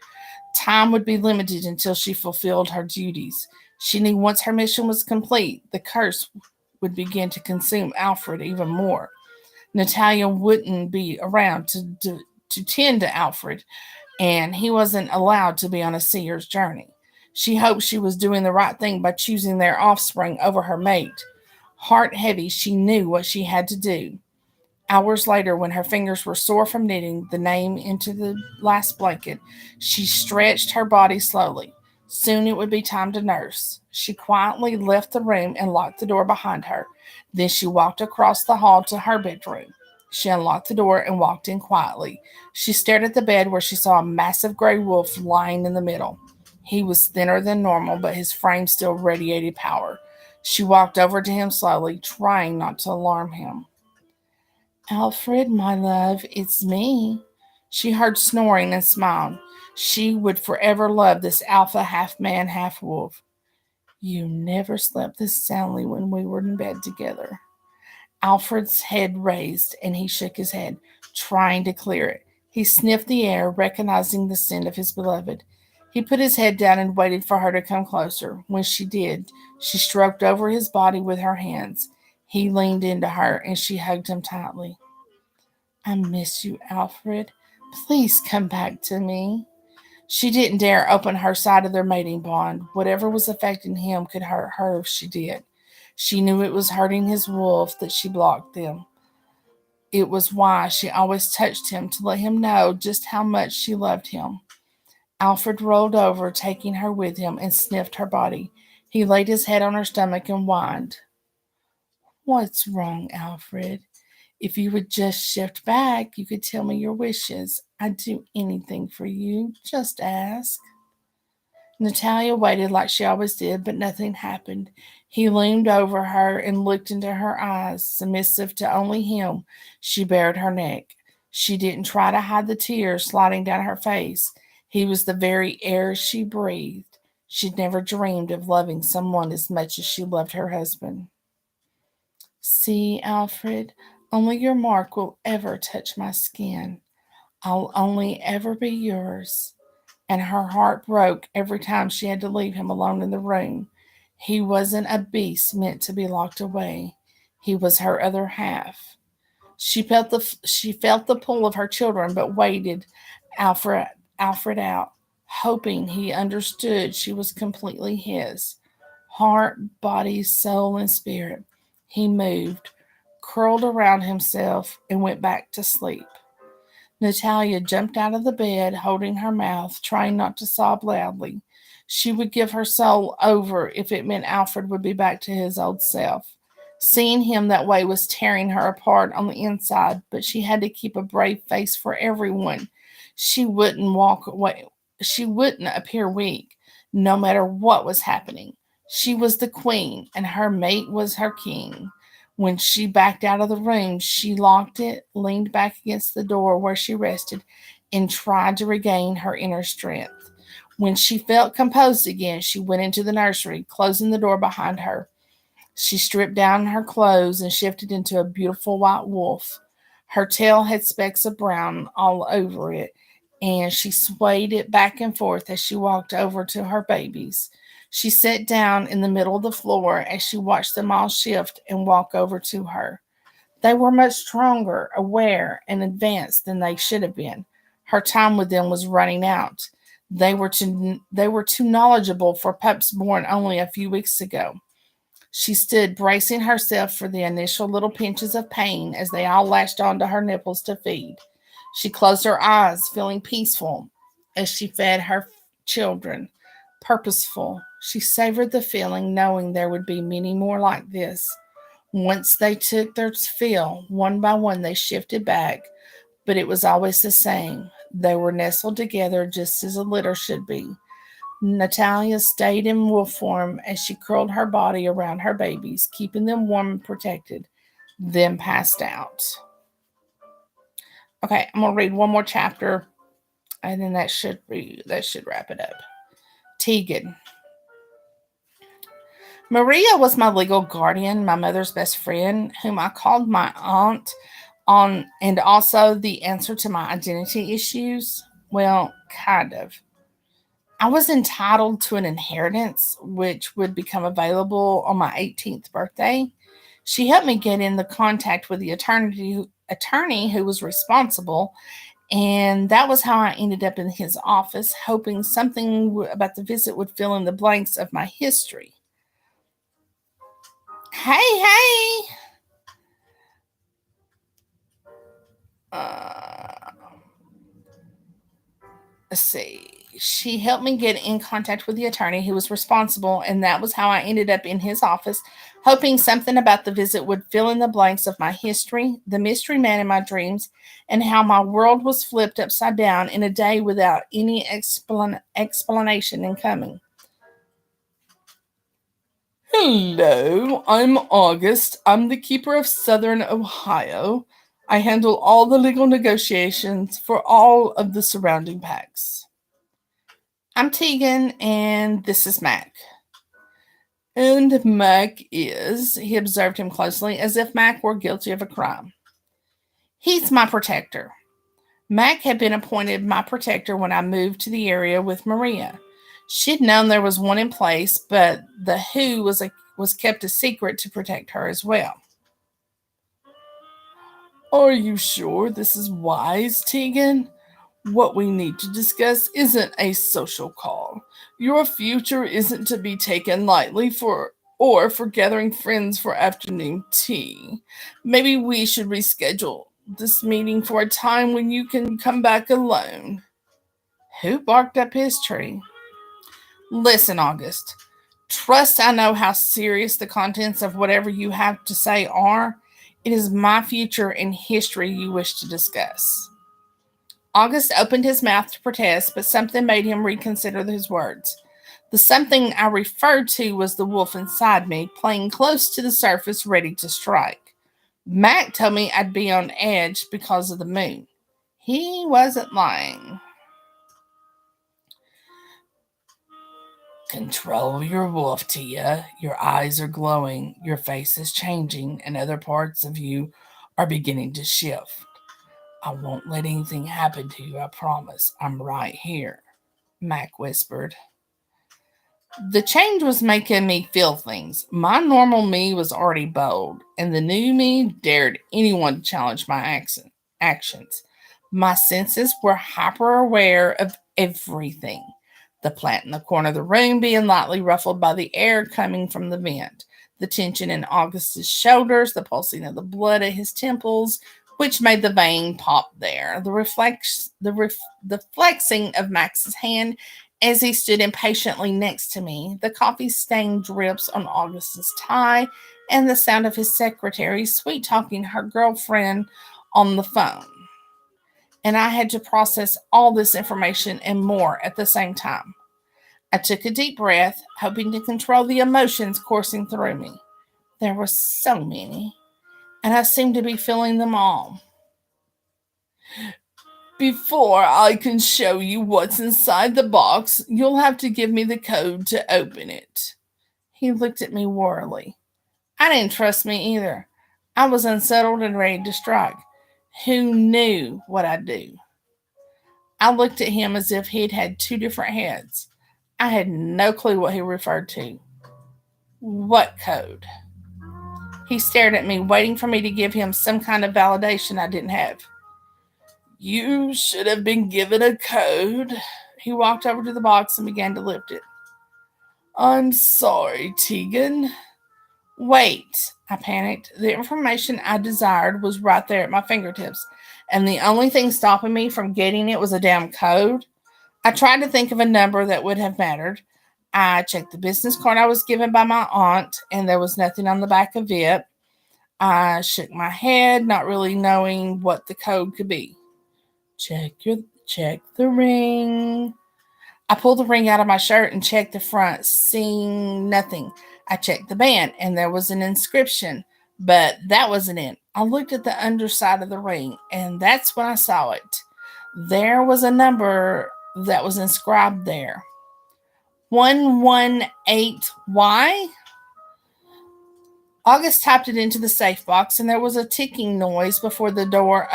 Time would be limited until she fulfilled her duties. She knew once her mission was complete, the curse would begin to consume Alfred even more. Natalia wouldn't be around to tend to Alfred, and he wasn't allowed to be on a seer's journey. She hoped she was doing the right thing by choosing their offspring over her mate. Heart heavy, she knew what she had to do. Hours later, when her fingers were sore from knitting the name into the last blanket, she stretched her body slowly. Soon it would be time to nurse. She quietly left the room and locked the door behind her. Then she walked across the hall to her bedroom. She unlocked the door and walked in quietly. She stared at the bed where she saw a massive gray wolf lying in the middle. He was thinner than normal, but his frame still radiated power. She walked over to him slowly, trying not to alarm him. Alfred, my love, it's me. She heard snoring and smiled. She would forever love this alpha half man, half wolf. You never slept this soundly when we were in bed together. Alfred's head raised and he shook his head, trying to clear it. He sniffed the air, recognizing the scent of his beloved. He put his head down and waited for her to come closer. When she did, she stroked over his body with her hands. He leaned into her and she hugged him tightly. I miss you, Alfred. Please come back to me. She didn't dare open her side of their mating bond. Whatever was affecting him could hurt her if she did. She knew it was hurting his wolf that she blocked them. It was why she always touched him to let him know just how much she loved him. Alfred rolled over, taking her with him, and sniffed her body. He laid his head on her stomach and whined. What's wrong, Alfred? If you would just shift back, you could tell me your wishes. I'd do anything for you. Just ask. Natalia waited like she always did, but nothing happened. He loomed over her and looked into her eyes, submissive to only him. She bared her neck. She didn't try to hide the tears sliding down her face. He was the very air she breathed. She'd never dreamed of loving someone as much as she loved her husband. See, Alfred, only your mark will ever touch my skin. I'll only ever be yours. And her heart broke every time she had to leave him alone in the room. He wasn't a beast meant to be locked away. He was her other half. She felt the pull of her children, but waited Alfred Alfred out, hoping he understood she was completely his. Heart, body, soul, and spirit. He moved, curled around himself, and went back to sleep. Natalia jumped out of the bed, holding her mouth, trying not to sob loudly. She would give her soul over if it meant Alfred would be back to his old self. Seeing him that way was tearing her apart on the inside, but she had to keep a brave face for everyone. She wouldn't walk away. She wouldn't appear weak, no matter what was happening. She was the queen, and her mate was her king. When she backed out of the room, she locked it, leaned back against the door where she rested, and tried to regain her inner strength. When she felt composed again, she went into the nursery, closing the door behind her. She stripped down her clothes and shifted into a beautiful white wolf. Her tail had specks of brown all over it, and she swayed it back and forth as she walked over to her babies. She sat down in the middle of the floor as she watched them all shift and walk over to her. They were much stronger, aware, and advanced than they should have been. Her time with them was running out. They were too knowledgeable for pups born only a few weeks ago. She stood bracing herself for the initial little pinches of pain as they all lashed onto her nipples to feed. She closed her eyes, feeling peaceful as she fed her children. Purposeful. She savored the feeling, knowing there would be many more like this. Once they took their fill, one by one they shifted back, but it was always the same. They were nestled together just as a litter should be. Natalia stayed in wolf form as she curled her body around her babies, keeping them warm and protected, then passed out. Okay, I'm gonna read one more chapter, and then that should wrap it up. Tegan. Maria was my legal guardian, my mother's best friend, whom I called my aunt on, and also the answer to my identity issues. Well, kind of. I was entitled to an inheritance which would become available on my 18th birthday. She helped me get in the contact with the attorney who was responsible, and that was how I ended up in his office, hoping something about the visit would fill in the blanks of my history. Hey, hey! Uh, let's see. She helped me get in contact with the attorney who was responsible, and that was how I ended up in his office, hoping something about the visit would fill in the blanks of my history, the mystery man in my dreams, and how my world was flipped upside down in a day without any explanation in coming. Hello, I'm August. I'm the keeper of Southern Ohio. I handle all the legal negotiations for all of the surrounding packs. I'm Tegan, and this is Mac. And Mac is, he observed him closely, as if Mac were guilty of a crime. He's my protector. Mac had been appointed my protector when I moved to the area with Maria. She'd known there was one in place, but the who was kept a secret to protect her as well. Are you sure this is wise, Tegan? What we need to discuss isn't a social call. Your future isn't to be taken lightly for gathering friends for afternoon tea. Maybe we should reschedule this meeting for a time when you can come back alone. Who barked up his tree? Listen, August. Trust I know how serious the contents of whatever you have to say are. It is my future and history you wish to discuss. August opened his mouth to protest, but something made him reconsider his words. The something I referred to was the wolf inside me, playing close to the surface, ready to strike. Mac told me I'd be on edge because of the moon. He wasn't lying. Control your wolf, Tia. Your eyes are glowing, your face is changing, and other parts of you are beginning to shift. I won't let anything happen to you, I promise. I'm right here, Mac whispered. The change was making me feel things. My normal me was already bold, and the new me dared anyone to challenge my actions. My senses were hyper aware of everything. The plant in the corner of the room being lightly ruffled by the air coming from the vent, the tension in Augustus shoulders, the pulsing of the blood at his temples, which made the vein pop there, the flexing of Max's hand as he stood impatiently next to me, the coffee stained drips on Augustus tie, and the sound of his secretary sweet talking her girlfriend on the phone. And I had to process all this information and more at the same time. I took a deep breath, hoping to control the emotions coursing through me. There were so many, and I seemed to be feeling them all. Before I can show you what's inside the box, you'll have to give me the code to open it. He looked at me warily. I didn't trust me either. I was unsettled and ready to strike. Who knew what I'd do? I looked at him as if he'd had two different heads. I had no clue what he referred to. What code? He stared at me, waiting for me to give him some kind of validation I didn't have. You should have been given a code. He walked over to the box and began to lift it. I'm sorry, Tegan. Wait, I panicked. The information I desired was right there at my fingertips, and the only thing stopping me from getting it was a damn code. I tried to think of a number that would have mattered. I checked the business card I was given by my aunt, and there was nothing on the back of it. I shook my head, not really knowing what the code could be. Check the ring. I pulled the ring out of my shirt and checked the front, seeing nothing. I checked the band, and there was an inscription, but that wasn't it. I looked at the underside of the ring, and that's when I saw it. There was a number that was inscribed there. 118Y? August tapped it into the safe box, and there was a ticking noise before the door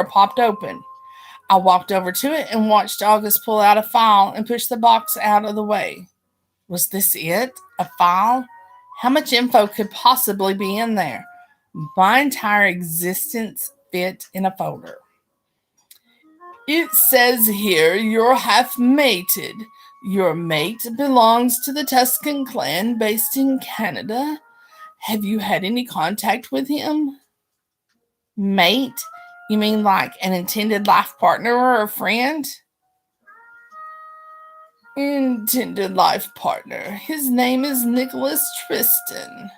popped open. I walked over to it and watched August pull out a file and push the box out of the way. Was this it? A file? How much info could possibly be in there? My entire existence fit in a folder. It says here you're half mated. Your mate belongs to the Tuscan clan based in Canada. Have you had any contact with him? Mate? You mean like an intended life partner or a friend? Intended life partner. His name is Nicholas Tristan.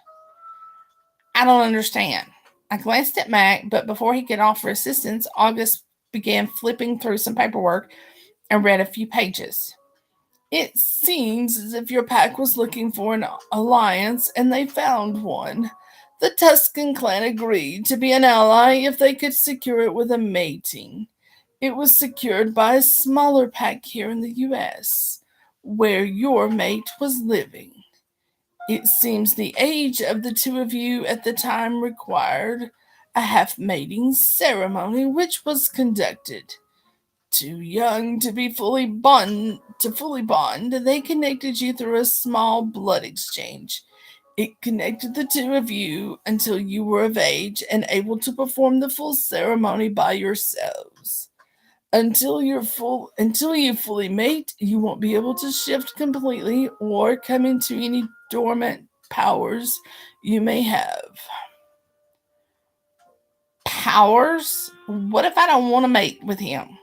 I don't understand. I glanced at Mac, but before he could offer assistance, August began flipping through some paperwork and read a few pages. It seems as if your pack was looking for an alliance and they found one. The Tuscan clan agreed to be an ally if they could secure it with a mating. It was secured by a smaller pack here in the U.S., where your mate was living. It seems the age of the two of you at the time required a half mating ceremony, which was conducted. Too young to be fully bond, they connected you through a small blood exchange. It connected the two of you until you were of age and able to perform the full ceremony by yourselves. Until you fully mate, you won't be able to shift completely or come into any dormant powers you may have. Powers? What if I don't want to mate with him?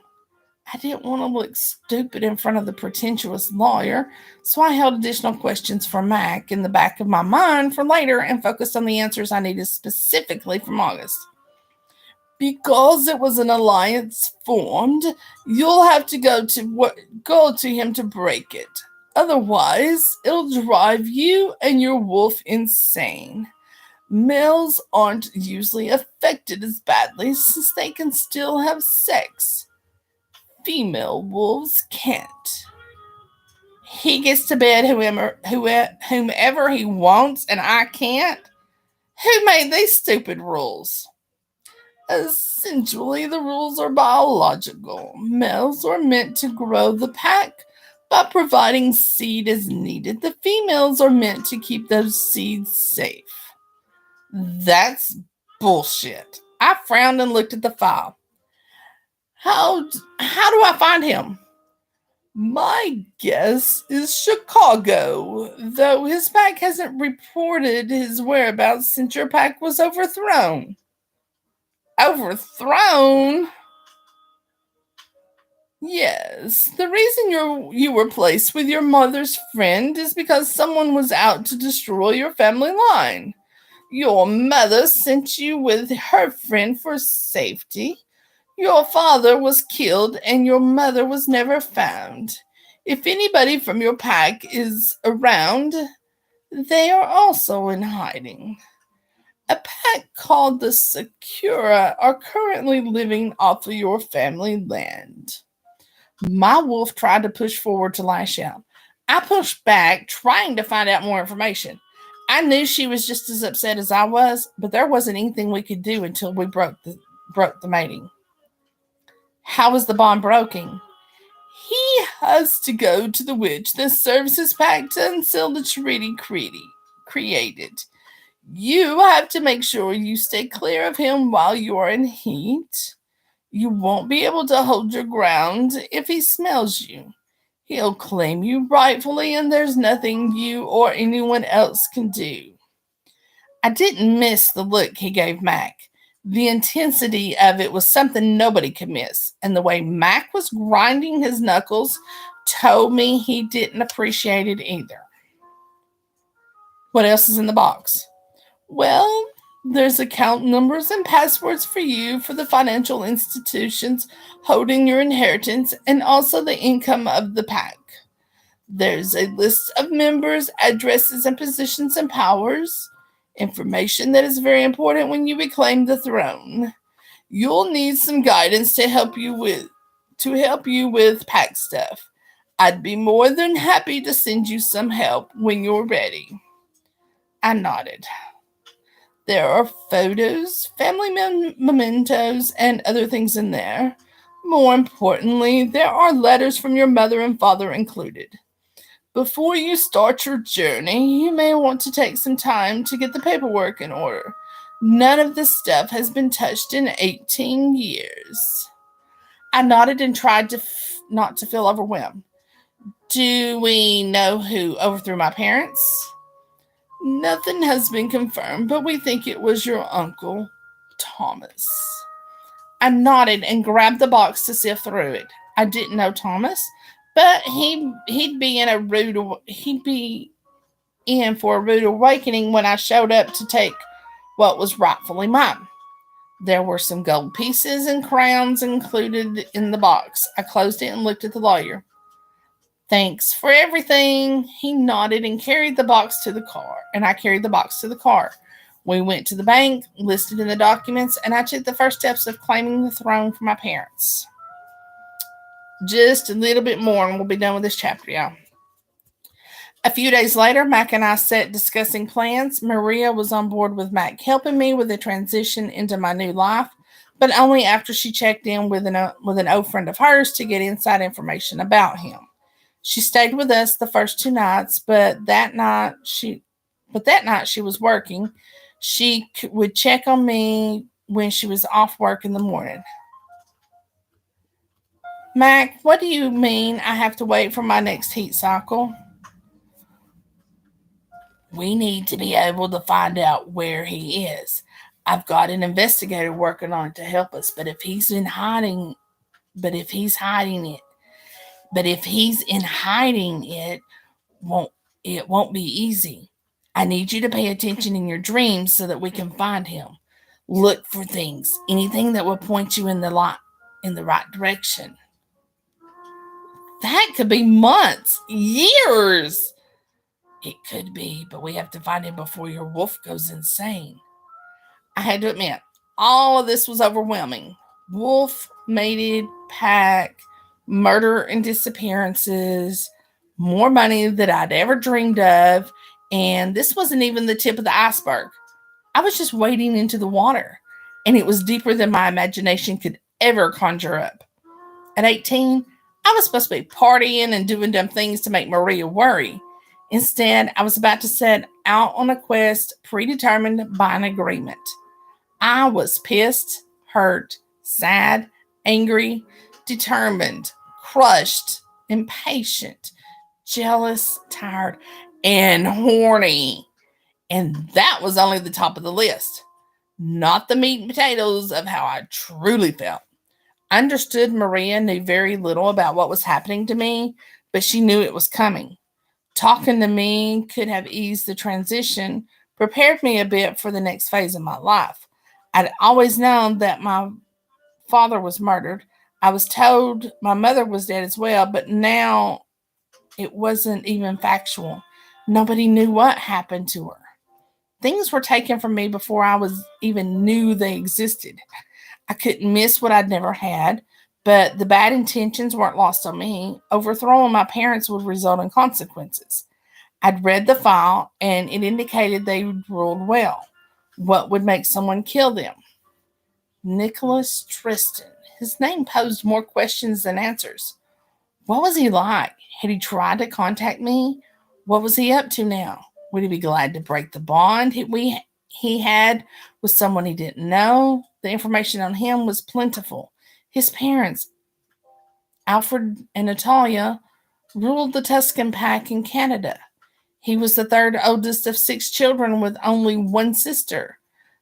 I didn't want to look stupid in front of the pretentious lawyer, so I held additional questions for Mac in the back of my mind for later and focused on the answers I needed specifically from August. Because it was an alliance formed, you'll have to go to him to break it. Otherwise, it'll drive you and your wolf insane. Males aren't usually affected as badly since they can still have sex. Female wolves can't. He gets to bed whomever he wants and I can't? Who made these stupid rules? Essentially, the rules are biological. Males are meant to grow the pack by providing seed as needed. The females are meant to keep those seeds safe. That's bullshit. I frowned and looked at the file. How do I find him? My guess is Chicago, though his pack hasn't reported his whereabouts since your pack was overthrown. Overthrown? Yes, the reason you were placed with your mother's friend is because someone was out to destroy your family line. Your mother sent you with her friend for safety. Your father was killed and your mother was never found. If anybody from your pack is around, they are also in hiding. A pack called the Secura are currently living off of your family land. My wolf tried to push forward to lash out. I pushed back, trying to find out more information. I knew she was just as upset as I was, but there wasn't anything we could do until we broke the mating. How is the bond broken? He has to go to the witch that serves his pact until the treaty created. You have to make sure you stay clear of him while you are in heat. You won't be able to hold your ground if he smells you. He'll claim you rightfully, and there's nothing you or anyone else can do. I didn't miss the look he gave Mac. The intensity of it was something nobody could miss, and the way Mac was grinding his knuckles told me he didn't appreciate it either. What else is in the box? Well, there's account numbers and passwords for you for the financial institutions holding your inheritance and also the income of the pack. There's a list of members, addresses, and positions and powers. Information that is very important when you reclaim the throne. You'll need some guidance to help you with pack stuff. I'd be more than happy to send you some help when you're ready. I nodded. There are photos, family mementos, and other things in there. More importantly, there are letters from your mother and father included. Before you start your journey, you may want to take some time to get the paperwork in order. None of this stuff has been touched in 18 years. I nodded and tried not to feel overwhelmed. Do we know who overthrew my parents? Nothing has been confirmed, but we think it was your uncle, Thomas. I nodded and grabbed the box to sift through it. I didn't know Thomas, but he'd be in a rude he'd be in for a rude awakening when I showed up to take what was rightfully mine. There were some gold pieces and crowns included in the box. I closed it and looked at the lawyer. Thanks for everything. He nodded and carried the box to the car, and I carried the box to the car. We went to the bank, listed in the documents, and I took the first steps of claiming the throne for my parents. Just a little bit more, and we'll be done with this chapter, y'all. A few days later, Mac and I sat discussing plans. Maria was on board with Mac helping me with the transition into my new life, but only after she checked in with an old friend of hers to get inside information about him. She stayed with us the first 2 nights, but that night she was working. She would check on me when she was off work in the morning. Mac, what do you mean I have to wait for my next heat cycle? We need to be able to find out where he is. I've got an investigator working on it to help us, but if he's hiding it, but if he's in hiding won't it won't be easy. I need you to pay attention in your dreams so that we can find him. Look for things, anything that will point you in the right direction. That could be months, years. It could be, but we have to find him before your wolf goes insane. I had to admit, all of this was overwhelming. Wolf, mated, pack, murder and disappearances, more money than I'd ever dreamed of, and this wasn't even the tip of the iceberg. I was just wading into the water, and it was deeper than my imagination could ever conjure up. At 18, I was supposed to be partying and doing dumb things to make Maria worry. Instead, I was about to set out on a quest predetermined by an agreement. I was pissed, hurt, sad, angry, determined, crushed, impatient, jealous, tired, and horny. And that was only the top of the list, not the meat and potatoes of how I truly felt. I understood Maria knew very little about what was happening to me, but she knew it was coming. Talking to me could have eased the transition, prepared me a bit for the next phase of my life. I'd always known that my father was murdered. I was told my mother was dead as well, but now it wasn't even factual. Nobody knew what happened to her. Things were taken from me before I was even knew they existed. I couldn't miss what I'd never had, but the bad intentions weren't lost on me. Overthrowing my parents would result in consequences. I'd read the file, and it indicated they ruled well. What would make someone kill them? Nicholas Tristan, His name posed more questions than answers. What was he like? Had he tried to contact me? What was he up to now? Would he be glad to break the bond he had with someone he didn't know? The information on him was plentiful. His parents, Alfred and Natalia, ruled the Tuscan pack in Canada. He was the third oldest of 6 children with only one sister.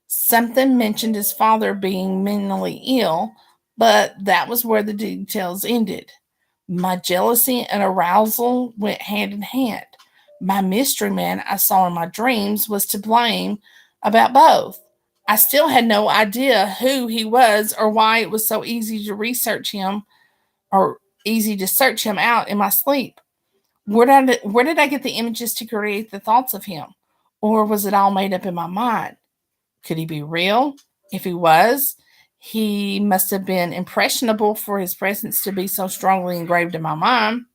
Something mentioned his father being mentally ill, but that was where the details ended. My jealousy and arousal went hand in hand. My mystery man I saw in my dreams was to blame about both. I still had no idea who he was or why it was so easy to research him or easy to search him out in my sleep. Where did I get the images to create the thoughts of him? Or was it all made up in my mind? Could he be real? If he was, he must have been impressionable for his presence to be so strongly engraved in my mind.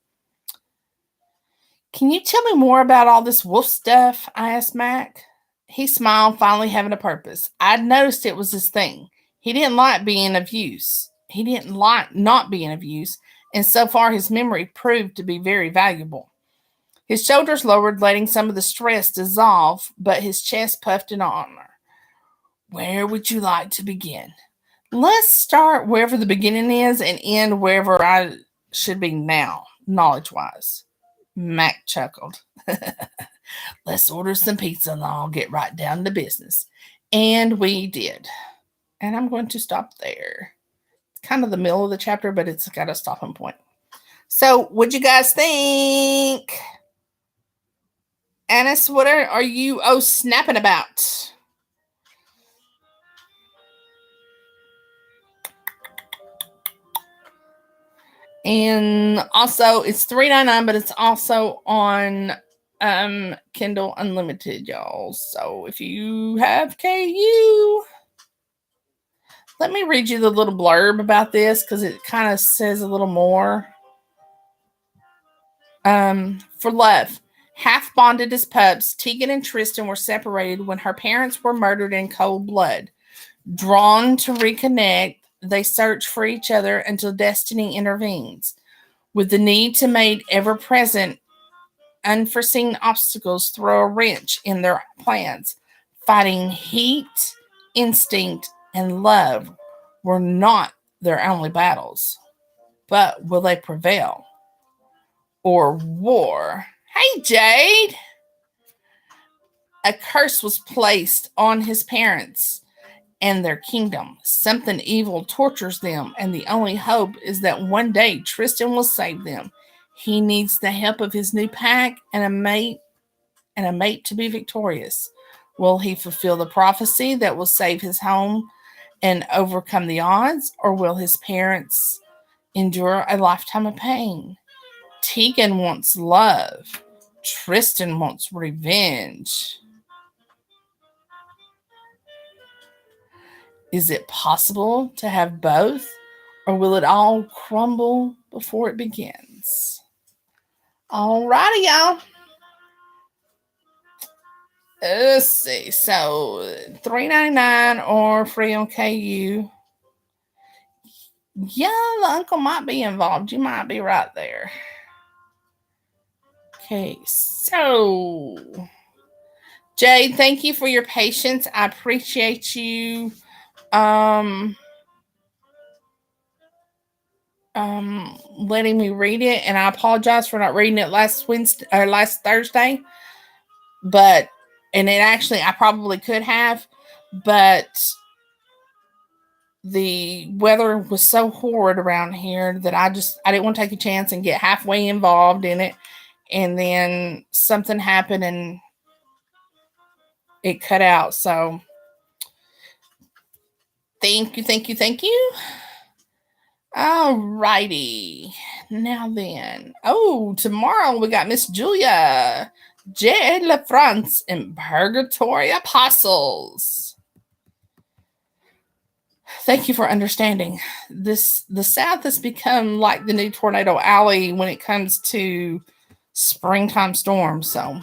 Can you tell me more about all this wolf stuff? I asked Mac. He smiled, finally having a purpose. I'd noticed it was his thing. He didn't like being of use. He didn't like not being of use, and so far his memory proved to be very valuable. His shoulders lowered, letting some of the stress dissolve, but his chest puffed in honor. Where would you like to begin? Let's start wherever the beginning is and end wherever I should be now, knowledge wise. Mac chuckled. Let's order some pizza and I'll get right down to business. And we did. And I'm going to stop there. It's kind of the middle of the chapter, but it's got a stopping point. So, what'd you guys think? Annis, what are you snapping about? And also, it's $3.99, but it's also on Kindle Unlimited, y'all. So if you have KU, let me read you the little blurb about this because it kind of says a little more. For love. Half bonded as pups, Tegan and Tristan were separated when her parents were murdered in cold blood. Drawn to reconnect, they search for each other until destiny intervenes. With the need to make ever present, unforeseen obstacles throw a wrench in their plans. Fighting heat, instinct, and love were not their only battles. But will they prevail? Or war? Hey, Jade! A curse was placed on his parents and their kingdom. Something evil tortures them, and the only hope is that one day Tristan will save them. He needs the help of his new pack and a mate to be victorious. Will he fulfill the prophecy that will save his home and overcome the odds, or will his parents endure a lifetime of pain? Tegan wants love. Tristan wants revenge. Is it possible to have both, or will it all crumble before it begins? Alrighty, y'all. Let's see. So $3.99 or free on KU. Yeah, the uncle might be involved. You might be right there. Okay, so Jade, thank you for your patience. I appreciate you letting me read it, and I apologize for not reading it last Thursday. But and it actually I probably could have, but the weather was so horrid around here that I didn't want to take a chance and get halfway involved in it, and then something happened and it cut out. So thank you. All righty. Now then. Oh, tomorrow we got Miss Julia, Jade LaFrance, and Purgatory Apostles. Thank you for understanding. The South has become like the new Tornado Alley when it comes to springtime storms. So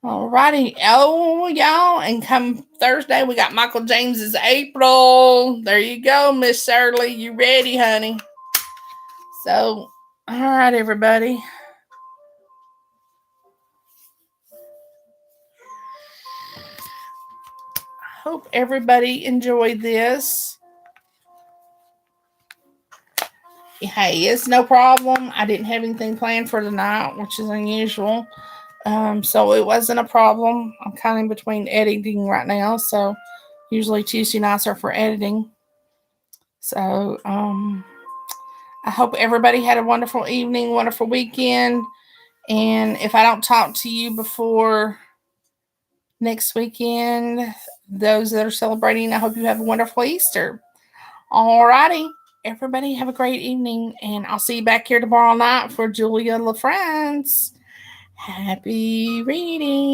Alrighty. Oh, y'all. And come Thursday, we got Michael James's April. There you go, Miss Shirley. You ready, honey? So, all right, everybody. Hope everybody enjoyed this. Hey, it's no problem. I didn't have anything planned for tonight, which is unusual. So it wasn't a problem. I'm kind of in between editing right now, so usually Tuesday nights are for editing. So I hope everybody had a wonderful evening, wonderful weekend. And if I don't talk to you before next weekend, those that are celebrating, I hope you have a wonderful Easter. Alrighty. Everybody have a great evening, and I'll see you back here tomorrow night for Julia LaFrance. Happy reading.